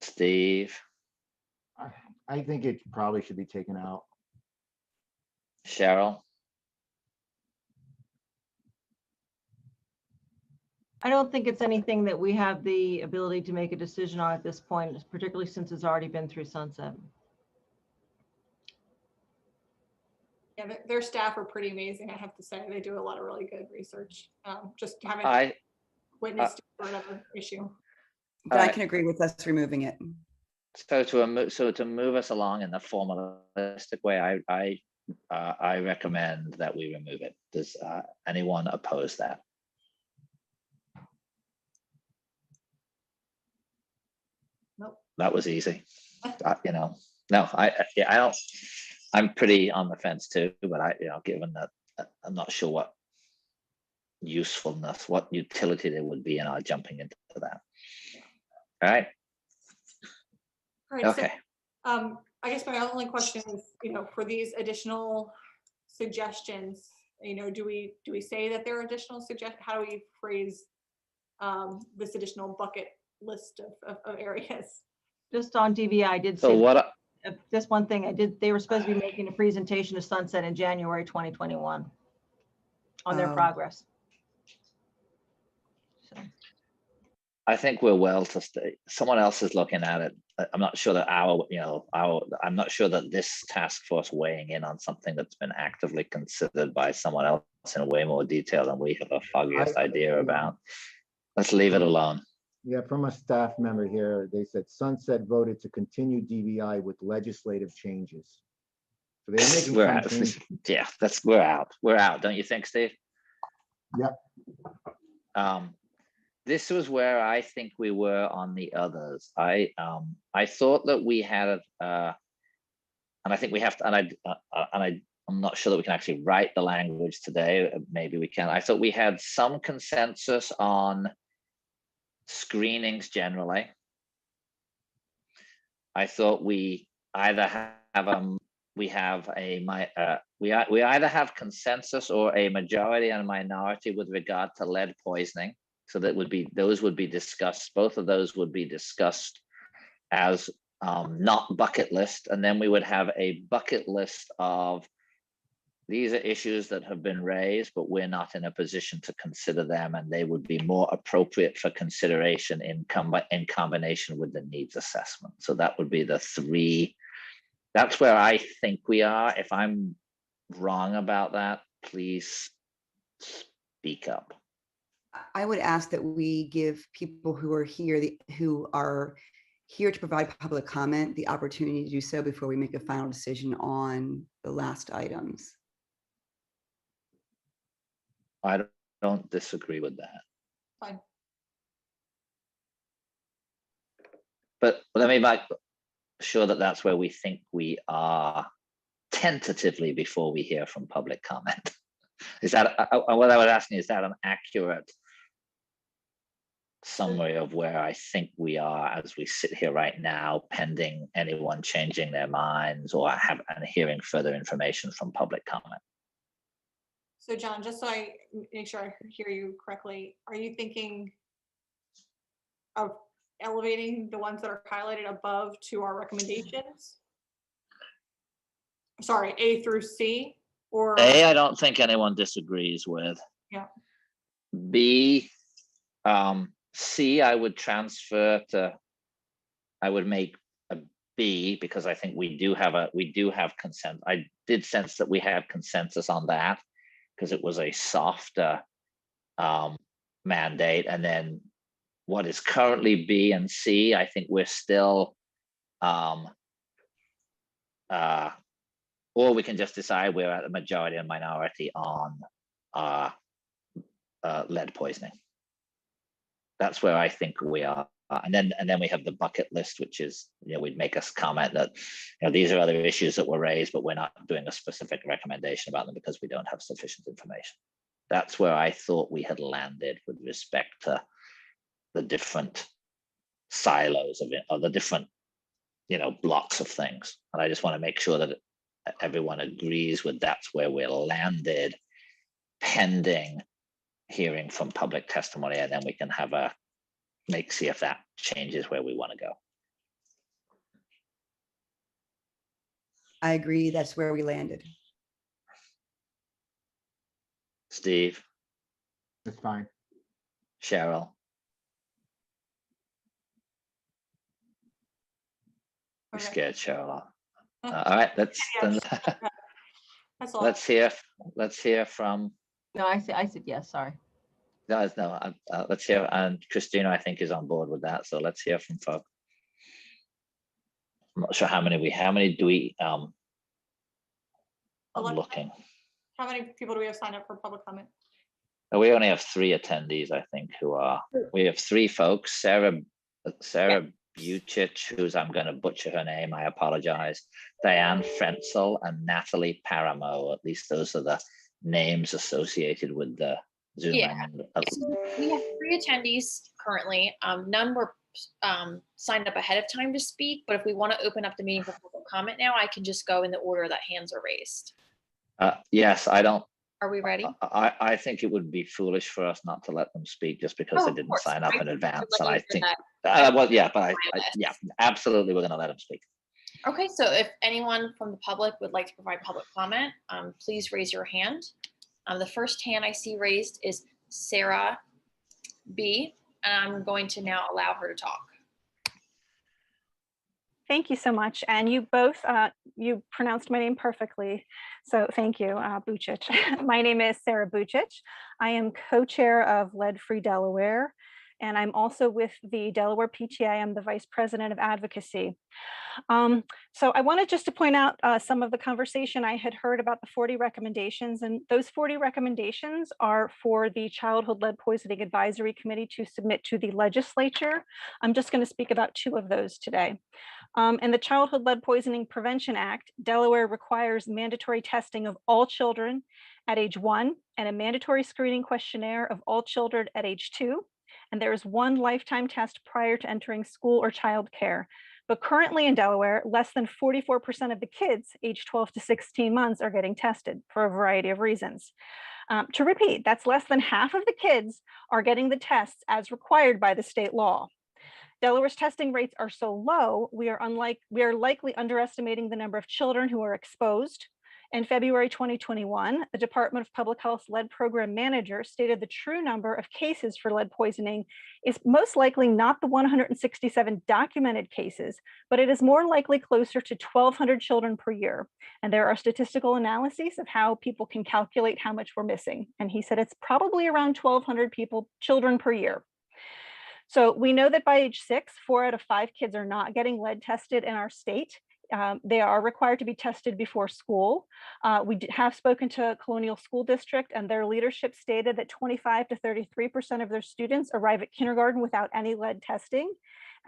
Steve? I think it probably should be taken out. Cheryl? I don't think it's anything that we have the ability to make a decision on at this point, particularly since it's already been through sunset. Yeah, their staff are pretty amazing, I have to say. They do a lot of really good research. Just having witnessed another issue. But I can agree with us removing it. So to move us along in the formalistic way, I recommend that we remove it. Does anyone oppose that? Nope. That was easy. No, I don't. I'm pretty on the fence too, but given that I'm not sure what usefulness, what utility there would be in our jumping into that. All right. All right. Okay. So, I guess my only question is, for these additional suggestions, do we say that there are additional suggestions? How do we phrase this additional bucket list of areas? Just on DVI, I did So say what? just one thing I did. They were supposed to be making a presentation of Sunset in January 2021 on their progress. So. I think we're well to stay. Someone else is looking at it. I'm not sure that I'm not sure that this task force weighing in on something that's been actively considered by someone else in way more detail than we have a foggiest idea about. Let's leave it alone. Yeah, from a staff member here, they said Sunset voted to continue DVI with legislative changes. So they're making we're some out. changes. Yeah, we're out. We're out. Don't you think, Steve? Yep. This was where I think we were on the others. I thought that we had, and I think we have to, I'm not sure that we can actually write the language today. Maybe we can. I thought we had some consensus on screenings generally. I thought we either have we either have consensus or a majority and a minority with regard to lead poisoning. So those would be discussed. Both of those would be discussed as not bucket list, and then we would have a bucket list of these are issues that have been raised, but we're not in a position to consider them, and they would be more appropriate for consideration in combination with the needs assessment. So that would be the three. That's where I think we are. If I'm wrong about that, please speak up. I would ask that we give people who are here to provide public comment the opportunity to do so before we make a final decision on the last items. I don't disagree with that. Fine. But let me make sure that that's where we think we are tentatively before we hear from public comment. Is that what I was asking? Is that an accurate summary of where I think we are as we sit here right now, pending anyone changing their minds or hearing further information from public comment? So John, just so I make sure I hear you correctly, are you thinking of elevating the ones that are highlighted above to our recommendations? Sorry, A through C, Or A, I don't think anyone disagrees with. Yeah. B, C, I would transfer to, I would make a B, because I think we do have consent. I did sense that we had consensus on that because it was a softer mandate. And then what is currently B and C, I think we're still, or we can just decide we're at a majority and minority on lead poisoning. That's where I think we are. And then we have the bucket list, which is, we'd make us comment that, these are other issues that were raised, but we're not doing a specific recommendation about them because we don't have sufficient information. That's where I thought we had landed with respect to the different silos of it, or the different, blocks of things. And I just want to make sure that everyone agrees with that's where we're landed, pending hearing from public testimony, and then we can have see if that changes where we want to go. I agree. That's where we landed. Steve, That's fine. Cheryl, we Okay. scared Cheryl off. All right, That's all. let's hear from. No, I said yes, sorry. No, let's hear, and Christina, I think, is on board with that. So let's hear from folks. I'm not sure how many do we, I'm looking. How many people do we have signed up for public comment? We only have 3 attendees, I think, we have 3 folks. Sarah Buchich, who's, I'm going to butcher her name, I apologize. Diane Frenzel and Natalie Paramo. At least those are the names associated with the Zoom. Yeah. We have 3 attendees currently. None were signed up ahead of time to speak, but if we want to open up the meeting for public comment now, I can just go in the order that hands are raised. Yes, I don't. Are we ready? I think it would be foolish for us not to let them speak just because they didn't sign up in advance. And I think, well, yeah, but yeah, absolutely, we're going to let them speak. Okay, so if anyone from the public would like to provide public comment, please raise your hand. The first hand I see raised is Sarah B, and I'm going to now allow her to talk. Thank you so much. And you both, you pronounced my name perfectly. So thank you, Buchich. My name is Sarah Buchich. I am co-chair of Lead Free Delaware, and I'm also with the Delaware PTA. I'm the vice president of advocacy. So I wanted just to point out some of the conversation I had heard about the 40 recommendations, and those 40 recommendations are for the Childhood Lead Poisoning Advisory Committee to submit to the legislature. I'm just going to speak about 2 of those today. In the Childhood Lead Poisoning Prevention Act, Delaware requires mandatory testing of all children at age 1 and a mandatory screening questionnaire of all children at age 2. And there is 1 lifetime test prior to entering school or childcare. But currently in Delaware, less than 44% of the kids aged 12 to 16 months are getting tested for a variety of reasons. To repeat, that's less than half of the kids are getting the tests as required by the state law. Delaware's testing rates are so low, we are likely underestimating the number of children who are exposed. In February 2021, the Department of Public Health's lead program manager stated the true number of cases for lead poisoning is most likely not the 167 documented cases, but it is more likely closer to 1,200 children per year. And there are statistical analyses of how people can calculate how much we're missing. And he said it's probably around 1,200 children per year. So we know that by age 6, 4 out of 5 kids are not getting lead tested in our state. They are required to be tested before school. We have spoken to Colonial School District, and their leadership stated that 25 to 33% of their students arrive at kindergarten without any lead testing.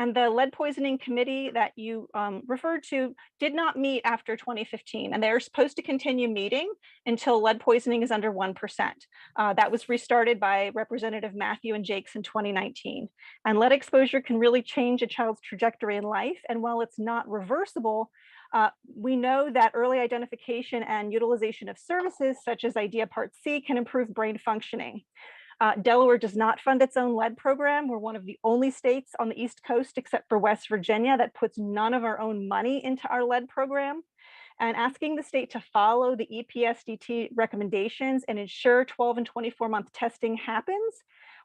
And the lead poisoning committee that you referred to did not meet after 2015, and they're supposed to continue meeting until lead poisoning is under 1%. That was restarted by Representative Matthew and Jakes in 2019. And lead exposure can really change a child's trajectory in life. And while it's not reversible, we know that early identification and utilization of services such as IDEA Part C can improve brain functioning. Delaware does not fund its own lead program. We're one of the only states on the East Coast, except for West Virginia, that puts none of our own money into our lead program. and asking the state to follow the EPSDT recommendations and ensure 12 and 24-month testing happens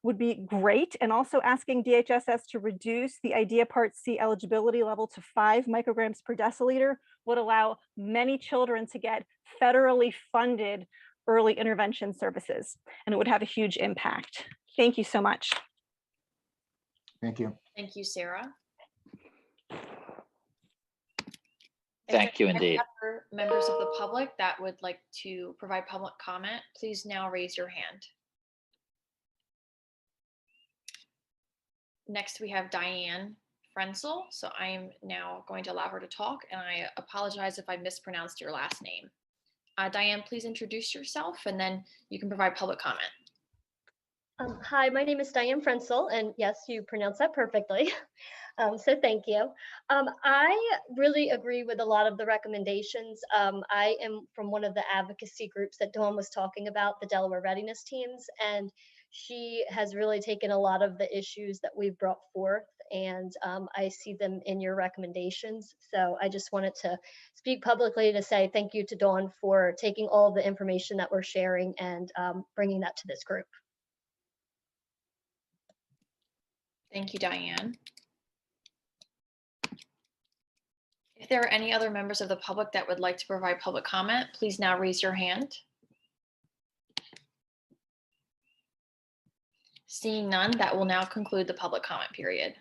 would be great. And also asking DHSS to reduce the IDEA Part C eligibility level to 5 micrograms per deciliter would allow many children to get federally funded early intervention services, and it would have a huge impact. Thank you so much. Thank you. Thank you, Sarah. Thank you If there are any indeed. other members of the public that would like to provide public comment, please now raise your hand. Next, we have Diane Frenzel. So I am now going to allow her to talk, and I apologize if I mispronounced your last name. Diane, please introduce yourself, and then you can provide public comment. Hi, my name is Diane Frenzel, and yes, you pronounced that perfectly. So thank you. I really agree with a lot of the recommendations. I am from one of the advocacy groups that Dawn was talking about, the Delaware Readiness Teams, and she has really taken a lot of the issues that we've brought forth, and I see them in your recommendations. So I just wanted to speak publicly to say thank you to Dawn for taking all of the information that we're sharing and bringing that to this group. Thank you, Diane. If there are any other members of the public that would like to provide public comment, please now raise your hand. Seeing none, that will now conclude the public comment period.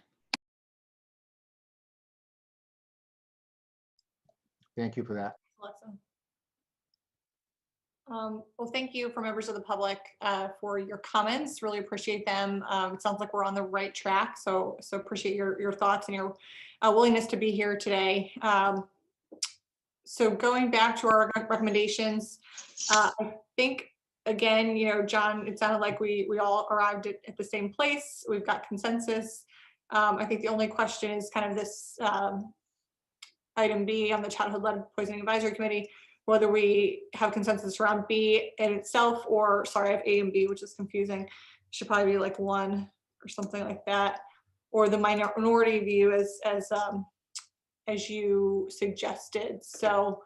Thank you for that. Alexa. Well, thank you for members of the public for your comments. Really appreciate them. It sounds like we're on the right track. So appreciate your thoughts and your willingness to be here today. So going back to our recommendations, I think, again, John, it sounded like we all arrived at the same place. We've got consensus. I think the only question is kind of this item B on the Childhood Lead Poisoning Advisory Committee, whether we have consensus around B in itself, or sorry, I have A and B, which is confusing. Should probably be like 1 or something like that, or the minority view as you suggested. So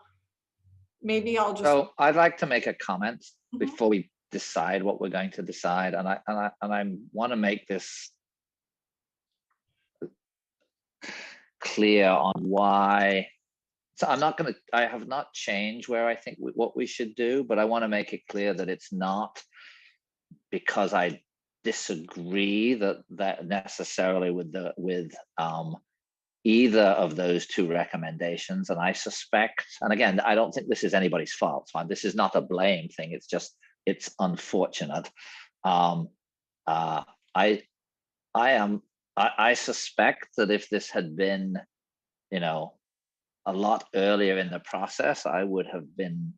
maybe I'll just. So I'd like to make a comment before we decide what we're going to decide, and I want to make this clear on why. So I have not changed where I think what we should do, but I want to make it clear that it's not because I disagree that necessarily with either of those two recommendations. And I suspect, and again, I don't think this is anybody's fault. So this is not a blame thing. It's unfortunate. I suspect that if this had been, a lot earlier in the process, I would have been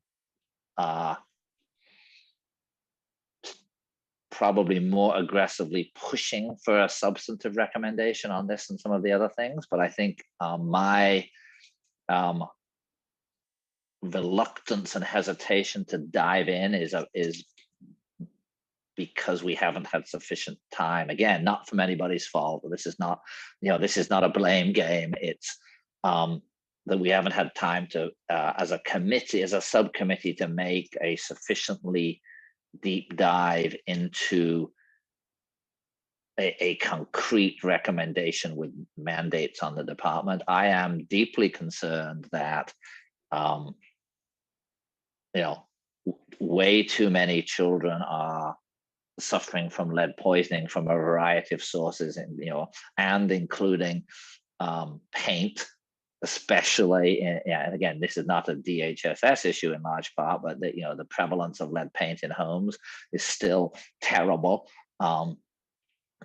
probably more aggressively pushing for a substantive recommendation on this and some of the other things. But I think my reluctance and hesitation to dive in is because we haven't had sufficient time. Again, not from anybody's fault. This is not, this is not a blame game. It's that we haven't had time to, as a committee, as a subcommittee, to make a sufficiently deep dive into a concrete recommendation with mandates on the department. I am deeply concerned that, way too many children are suffering from lead poisoning from a variety of sources, and including paint. Especially, and again, this is not a DHSS issue in large part, but the prevalence of lead paint in homes is still terrible, and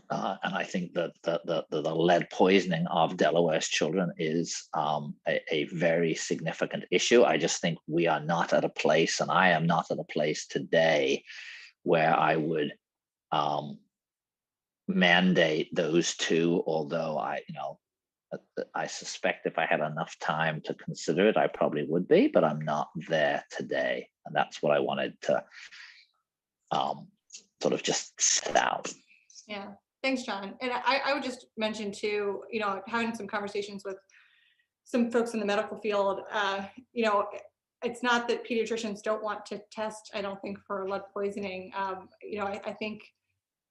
I think that the lead poisoning of Delaware's children is a very significant issue. I just think we are not at a place, and I am not at a place today where I would mandate those two, although I suspect if I had enough time to consider it, I probably would be, but I'm not there today. And that's what I wanted to sort of just set out. Yeah, thanks, John. And I would just mention too, having some conversations with some folks in the medical field, it's not that pediatricians don't want to test, I don't think, for lead poisoning. I think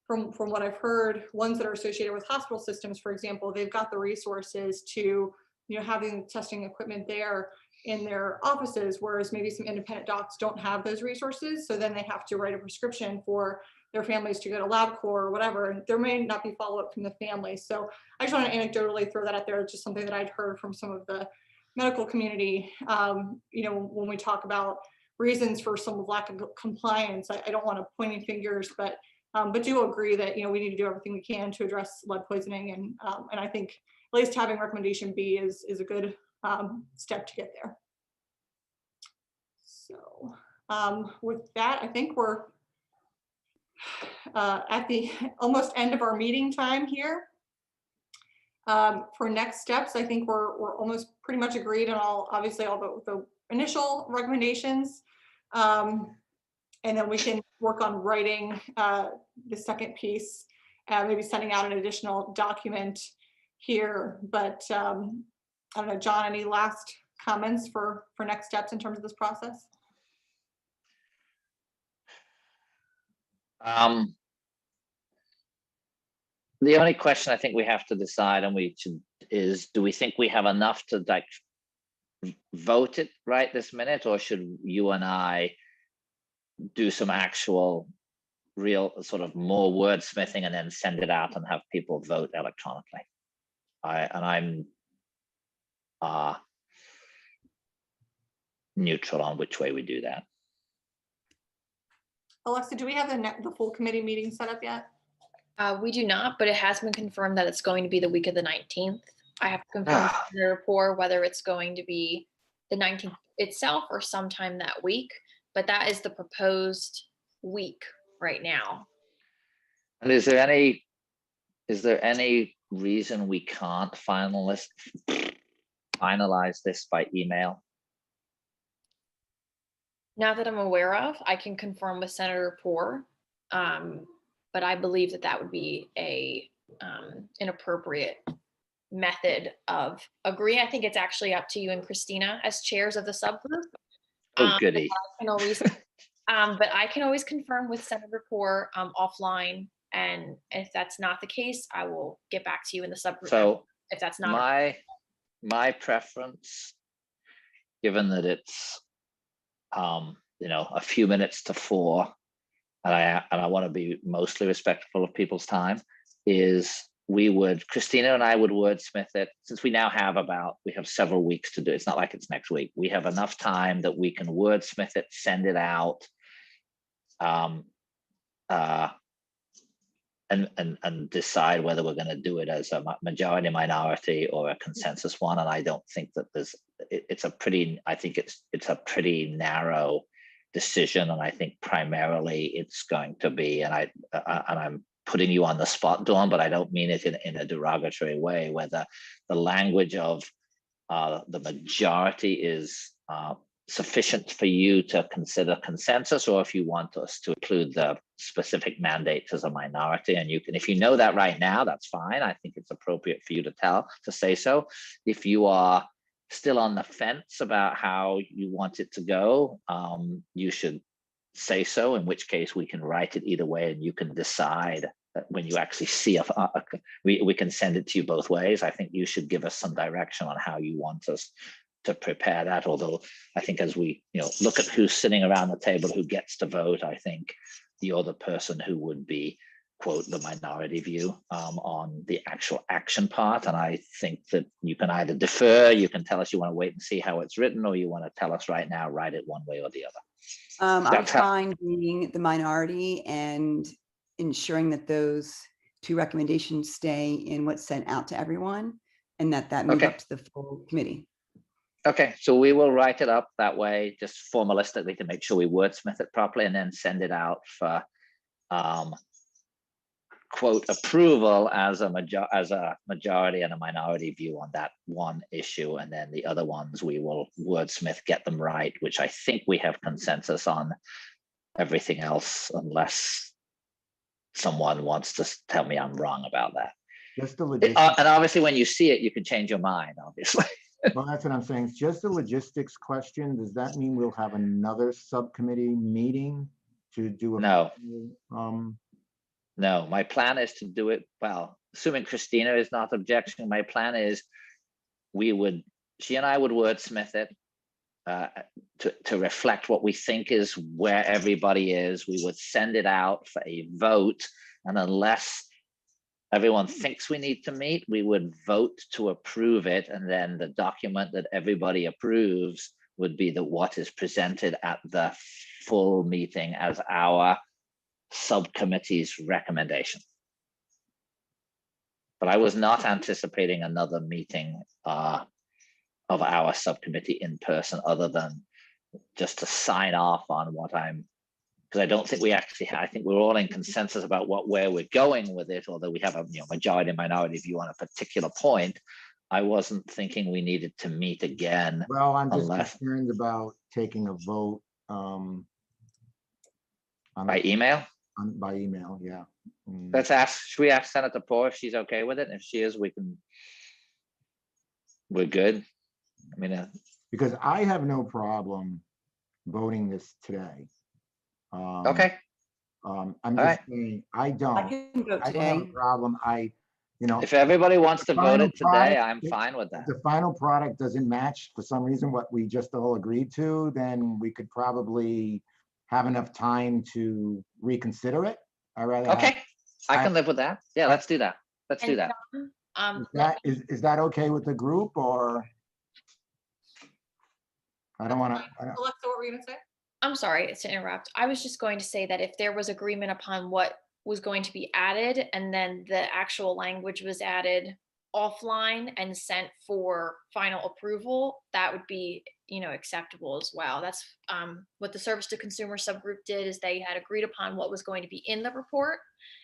from what I've heard, ones that are associated with hospital systems, for example, they've got the resources to, having testing equipment there in their offices, whereas maybe some independent docs don't have those resources. So then they have to write a prescription for their families to go to LabCorp or whatever, and there may not be follow-up from the family. So I just want to anecdotally throw that out there. It's just something that I'd heard from some of the medical community. When we talk about reasons for some lack of compliance, I don't want to point any fingers, but do agree that we need to do everything we can to address lead poisoning, and I think at least having recommendation B is a good step to get there. So with that, I think we're at the almost end of our meeting time here. For next steps, I think we're almost pretty much agreed on all the initial recommendations. And then we can work on writing the second piece, maybe sending out an additional document here. But I don't know, John, any last comments for next steps in terms of this process? The only question I think we have to decide, is do we think we have enough to vote it right this minute, or should you and I do some actual real sort of more wordsmithing and then send it out and have people vote electronically? I'm neutral on which way we do that. Alexa, do we have the full committee meeting set up yet? We do not, but it has been confirmed that it's going to be the week of the 19th. I have to confirm the report whether it's going to be the 19th itself or sometime that week, but that is the proposed week right now. And is there any reason we can't finalize this by email? Not that I'm aware of. I can confirm with Senator Poore, but I believe that would be an appropriate method of agreeing. I think it's actually up to you and Christina as chairs of the subgroup. Oh, goody. But I can always confirm with Senator Poore offline, and if that's not the case, I will get back to you in the subgroup. So if that's not my preference, given that it's a few minutes to 4, and I want to be mostly respectful of people's time, is Christina and I would wordsmith it, since we now have several weeks to do it. It's not like it's next week. We have enough time that we can wordsmith it, send it out, and decide whether we're going to do it as a majority, minority, or a consensus one. And I don't think that it's a pretty narrow decision. And I think primarily it's going to be, and I'm putting you on the spot, Dawn, but I don't mean it in a derogatory way, whether the language of the majority is sufficient for you to consider consensus, or if you want us to include the specific mandates as a minority. And if you know that right now, that's fine. I think it's appropriate for you to say so. If you are still on the fence about how you want it to go, you should say so, in which case we can write it either way, and you can decide when you actually see we can send it to you both ways. I think you should give us some direction on how you want us to prepare that. Although I think as we look at who's sitting around the table, who gets to vote, I think you're the person who would be, quote, the minority view on the actual action part. And I think that you can either defer, you can tell us you want to wait and see how it's written, or you want to tell us right now, write it one way or the other. I'm fine being the minority and ensuring that those 2 recommendations stay in what's sent out to everyone, and that move up to the full committee. Okay, so we will write it up that way, just formalistically, to make sure we wordsmith it properly, and then send it out for quote approval as a majority and a minority view on that one issue, and then the other ones we will wordsmith, get them right, which I think we have consensus on. Everything else, unless someone wants to tell me I'm wrong about that. Just the and obviously when you see it, you can change your mind, obviously. Well, that's what I'm saying. It's just a logistics question. Does that mean we'll have another subcommittee meeting to do a? No. Um, No, my plan is to do it, well, assuming Christina is not objecting, my plan is she and I would wordsmith it to reflect what we think is where everybody is. We would send it out for a vote, and unless everyone thinks we need to meet, we would vote to approve it, and then the document that everybody approves would be what is presented at the full meeting as our subcommittee's recommendation. But I was not anticipating another meeting of our subcommittee in person, other than just to sign off on what because I don't think we actually I think we're all in consensus about where we're going with it, although we have a majority and minority view on a particular point. I wasn't thinking we needed to meet again. Well, I'm just concerned about taking a vote by email. By email, yeah. Let's ask. Should we ask Senator Poore if she's okay with it? If she is, we're good. I mean, because I have no problem voting this today. Okay. I'm just saying, I don't have a problem. If everybody wants to vote it today, I'm fine with that. If the final product doesn't match for some reason what we just all agreed to, then we could probably have enough time to reconsider it. Okay, I can live with that. Yeah, let's do that. Let's do that. Is that okay with the group, or? I don't want to. Alexa, what were you gonna say? I'm sorry to interrupt. I was just going to say that if there was agreement upon what was going to be added, and then the actual language was added offline and sent for final approval, that would be, acceptable as well. That's what the Service to Consumer subgroup did, is they had agreed upon what was going to be in the report,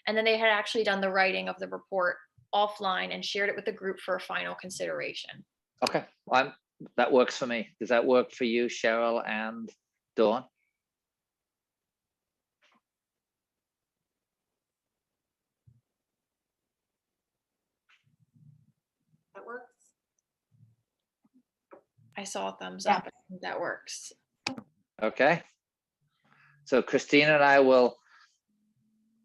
and then they had actually done the writing of the report offline and shared it with the group for a final consideration. Okay, well, that works for me. Does that work for you, Cheryl and Dawn? That works. I saw a thumbs up. I think that works. Okay. So Christina and I will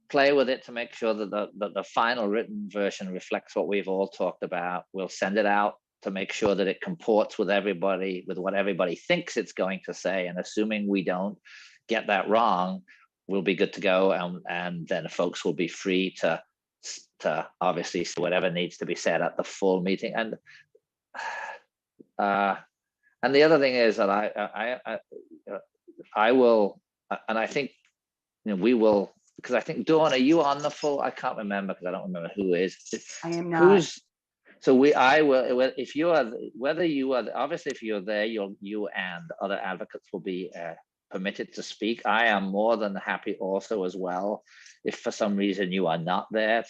play with it to make sure that the final written version reflects what we've all talked about. We'll send it out to make sure that it comports with everybody, with what everybody thinks it's going to say. And assuming we don't get that wrong, we'll be good to go. And then folks will be free to obviously say whatever needs to be said at the full meeting. And the other thing is that I will, and I think we will, because I think, Dawn, are you on the full? I can't remember, because I don't remember who is. I am not. So I will, if you are, whether you are, obviously if you're there, you and other advocates will be permitted to speak. I am more than happy also as well, if for some reason you are not there,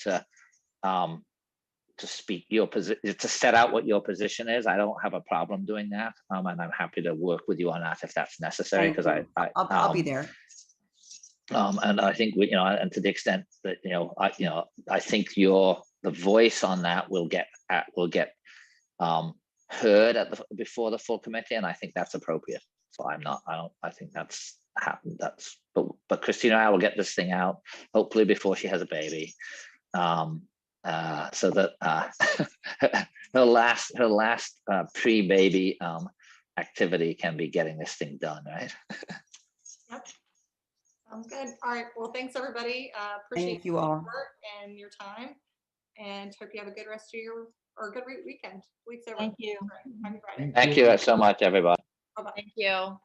to speak your position, to set out what your position is. I don't have a problem doing that, and I'm happy to work with you on that if that's necessary. Because I'll be there. And I think and to the extent that I think the voice on that will get heard before the full committee, and I think that's appropriate. So I think that's happened. But Christina and I will get this thing out hopefully before she has a baby. So that her last pre-baby activity can be getting this thing done, right? Yep. Sounds good. All right. Well, thanks everybody. Appreciate you all your work and your time, and hope you have a good rest of your good weekend. Thank you. Happy Friday. Thank you so much, everybody. Bye-bye. Thank you.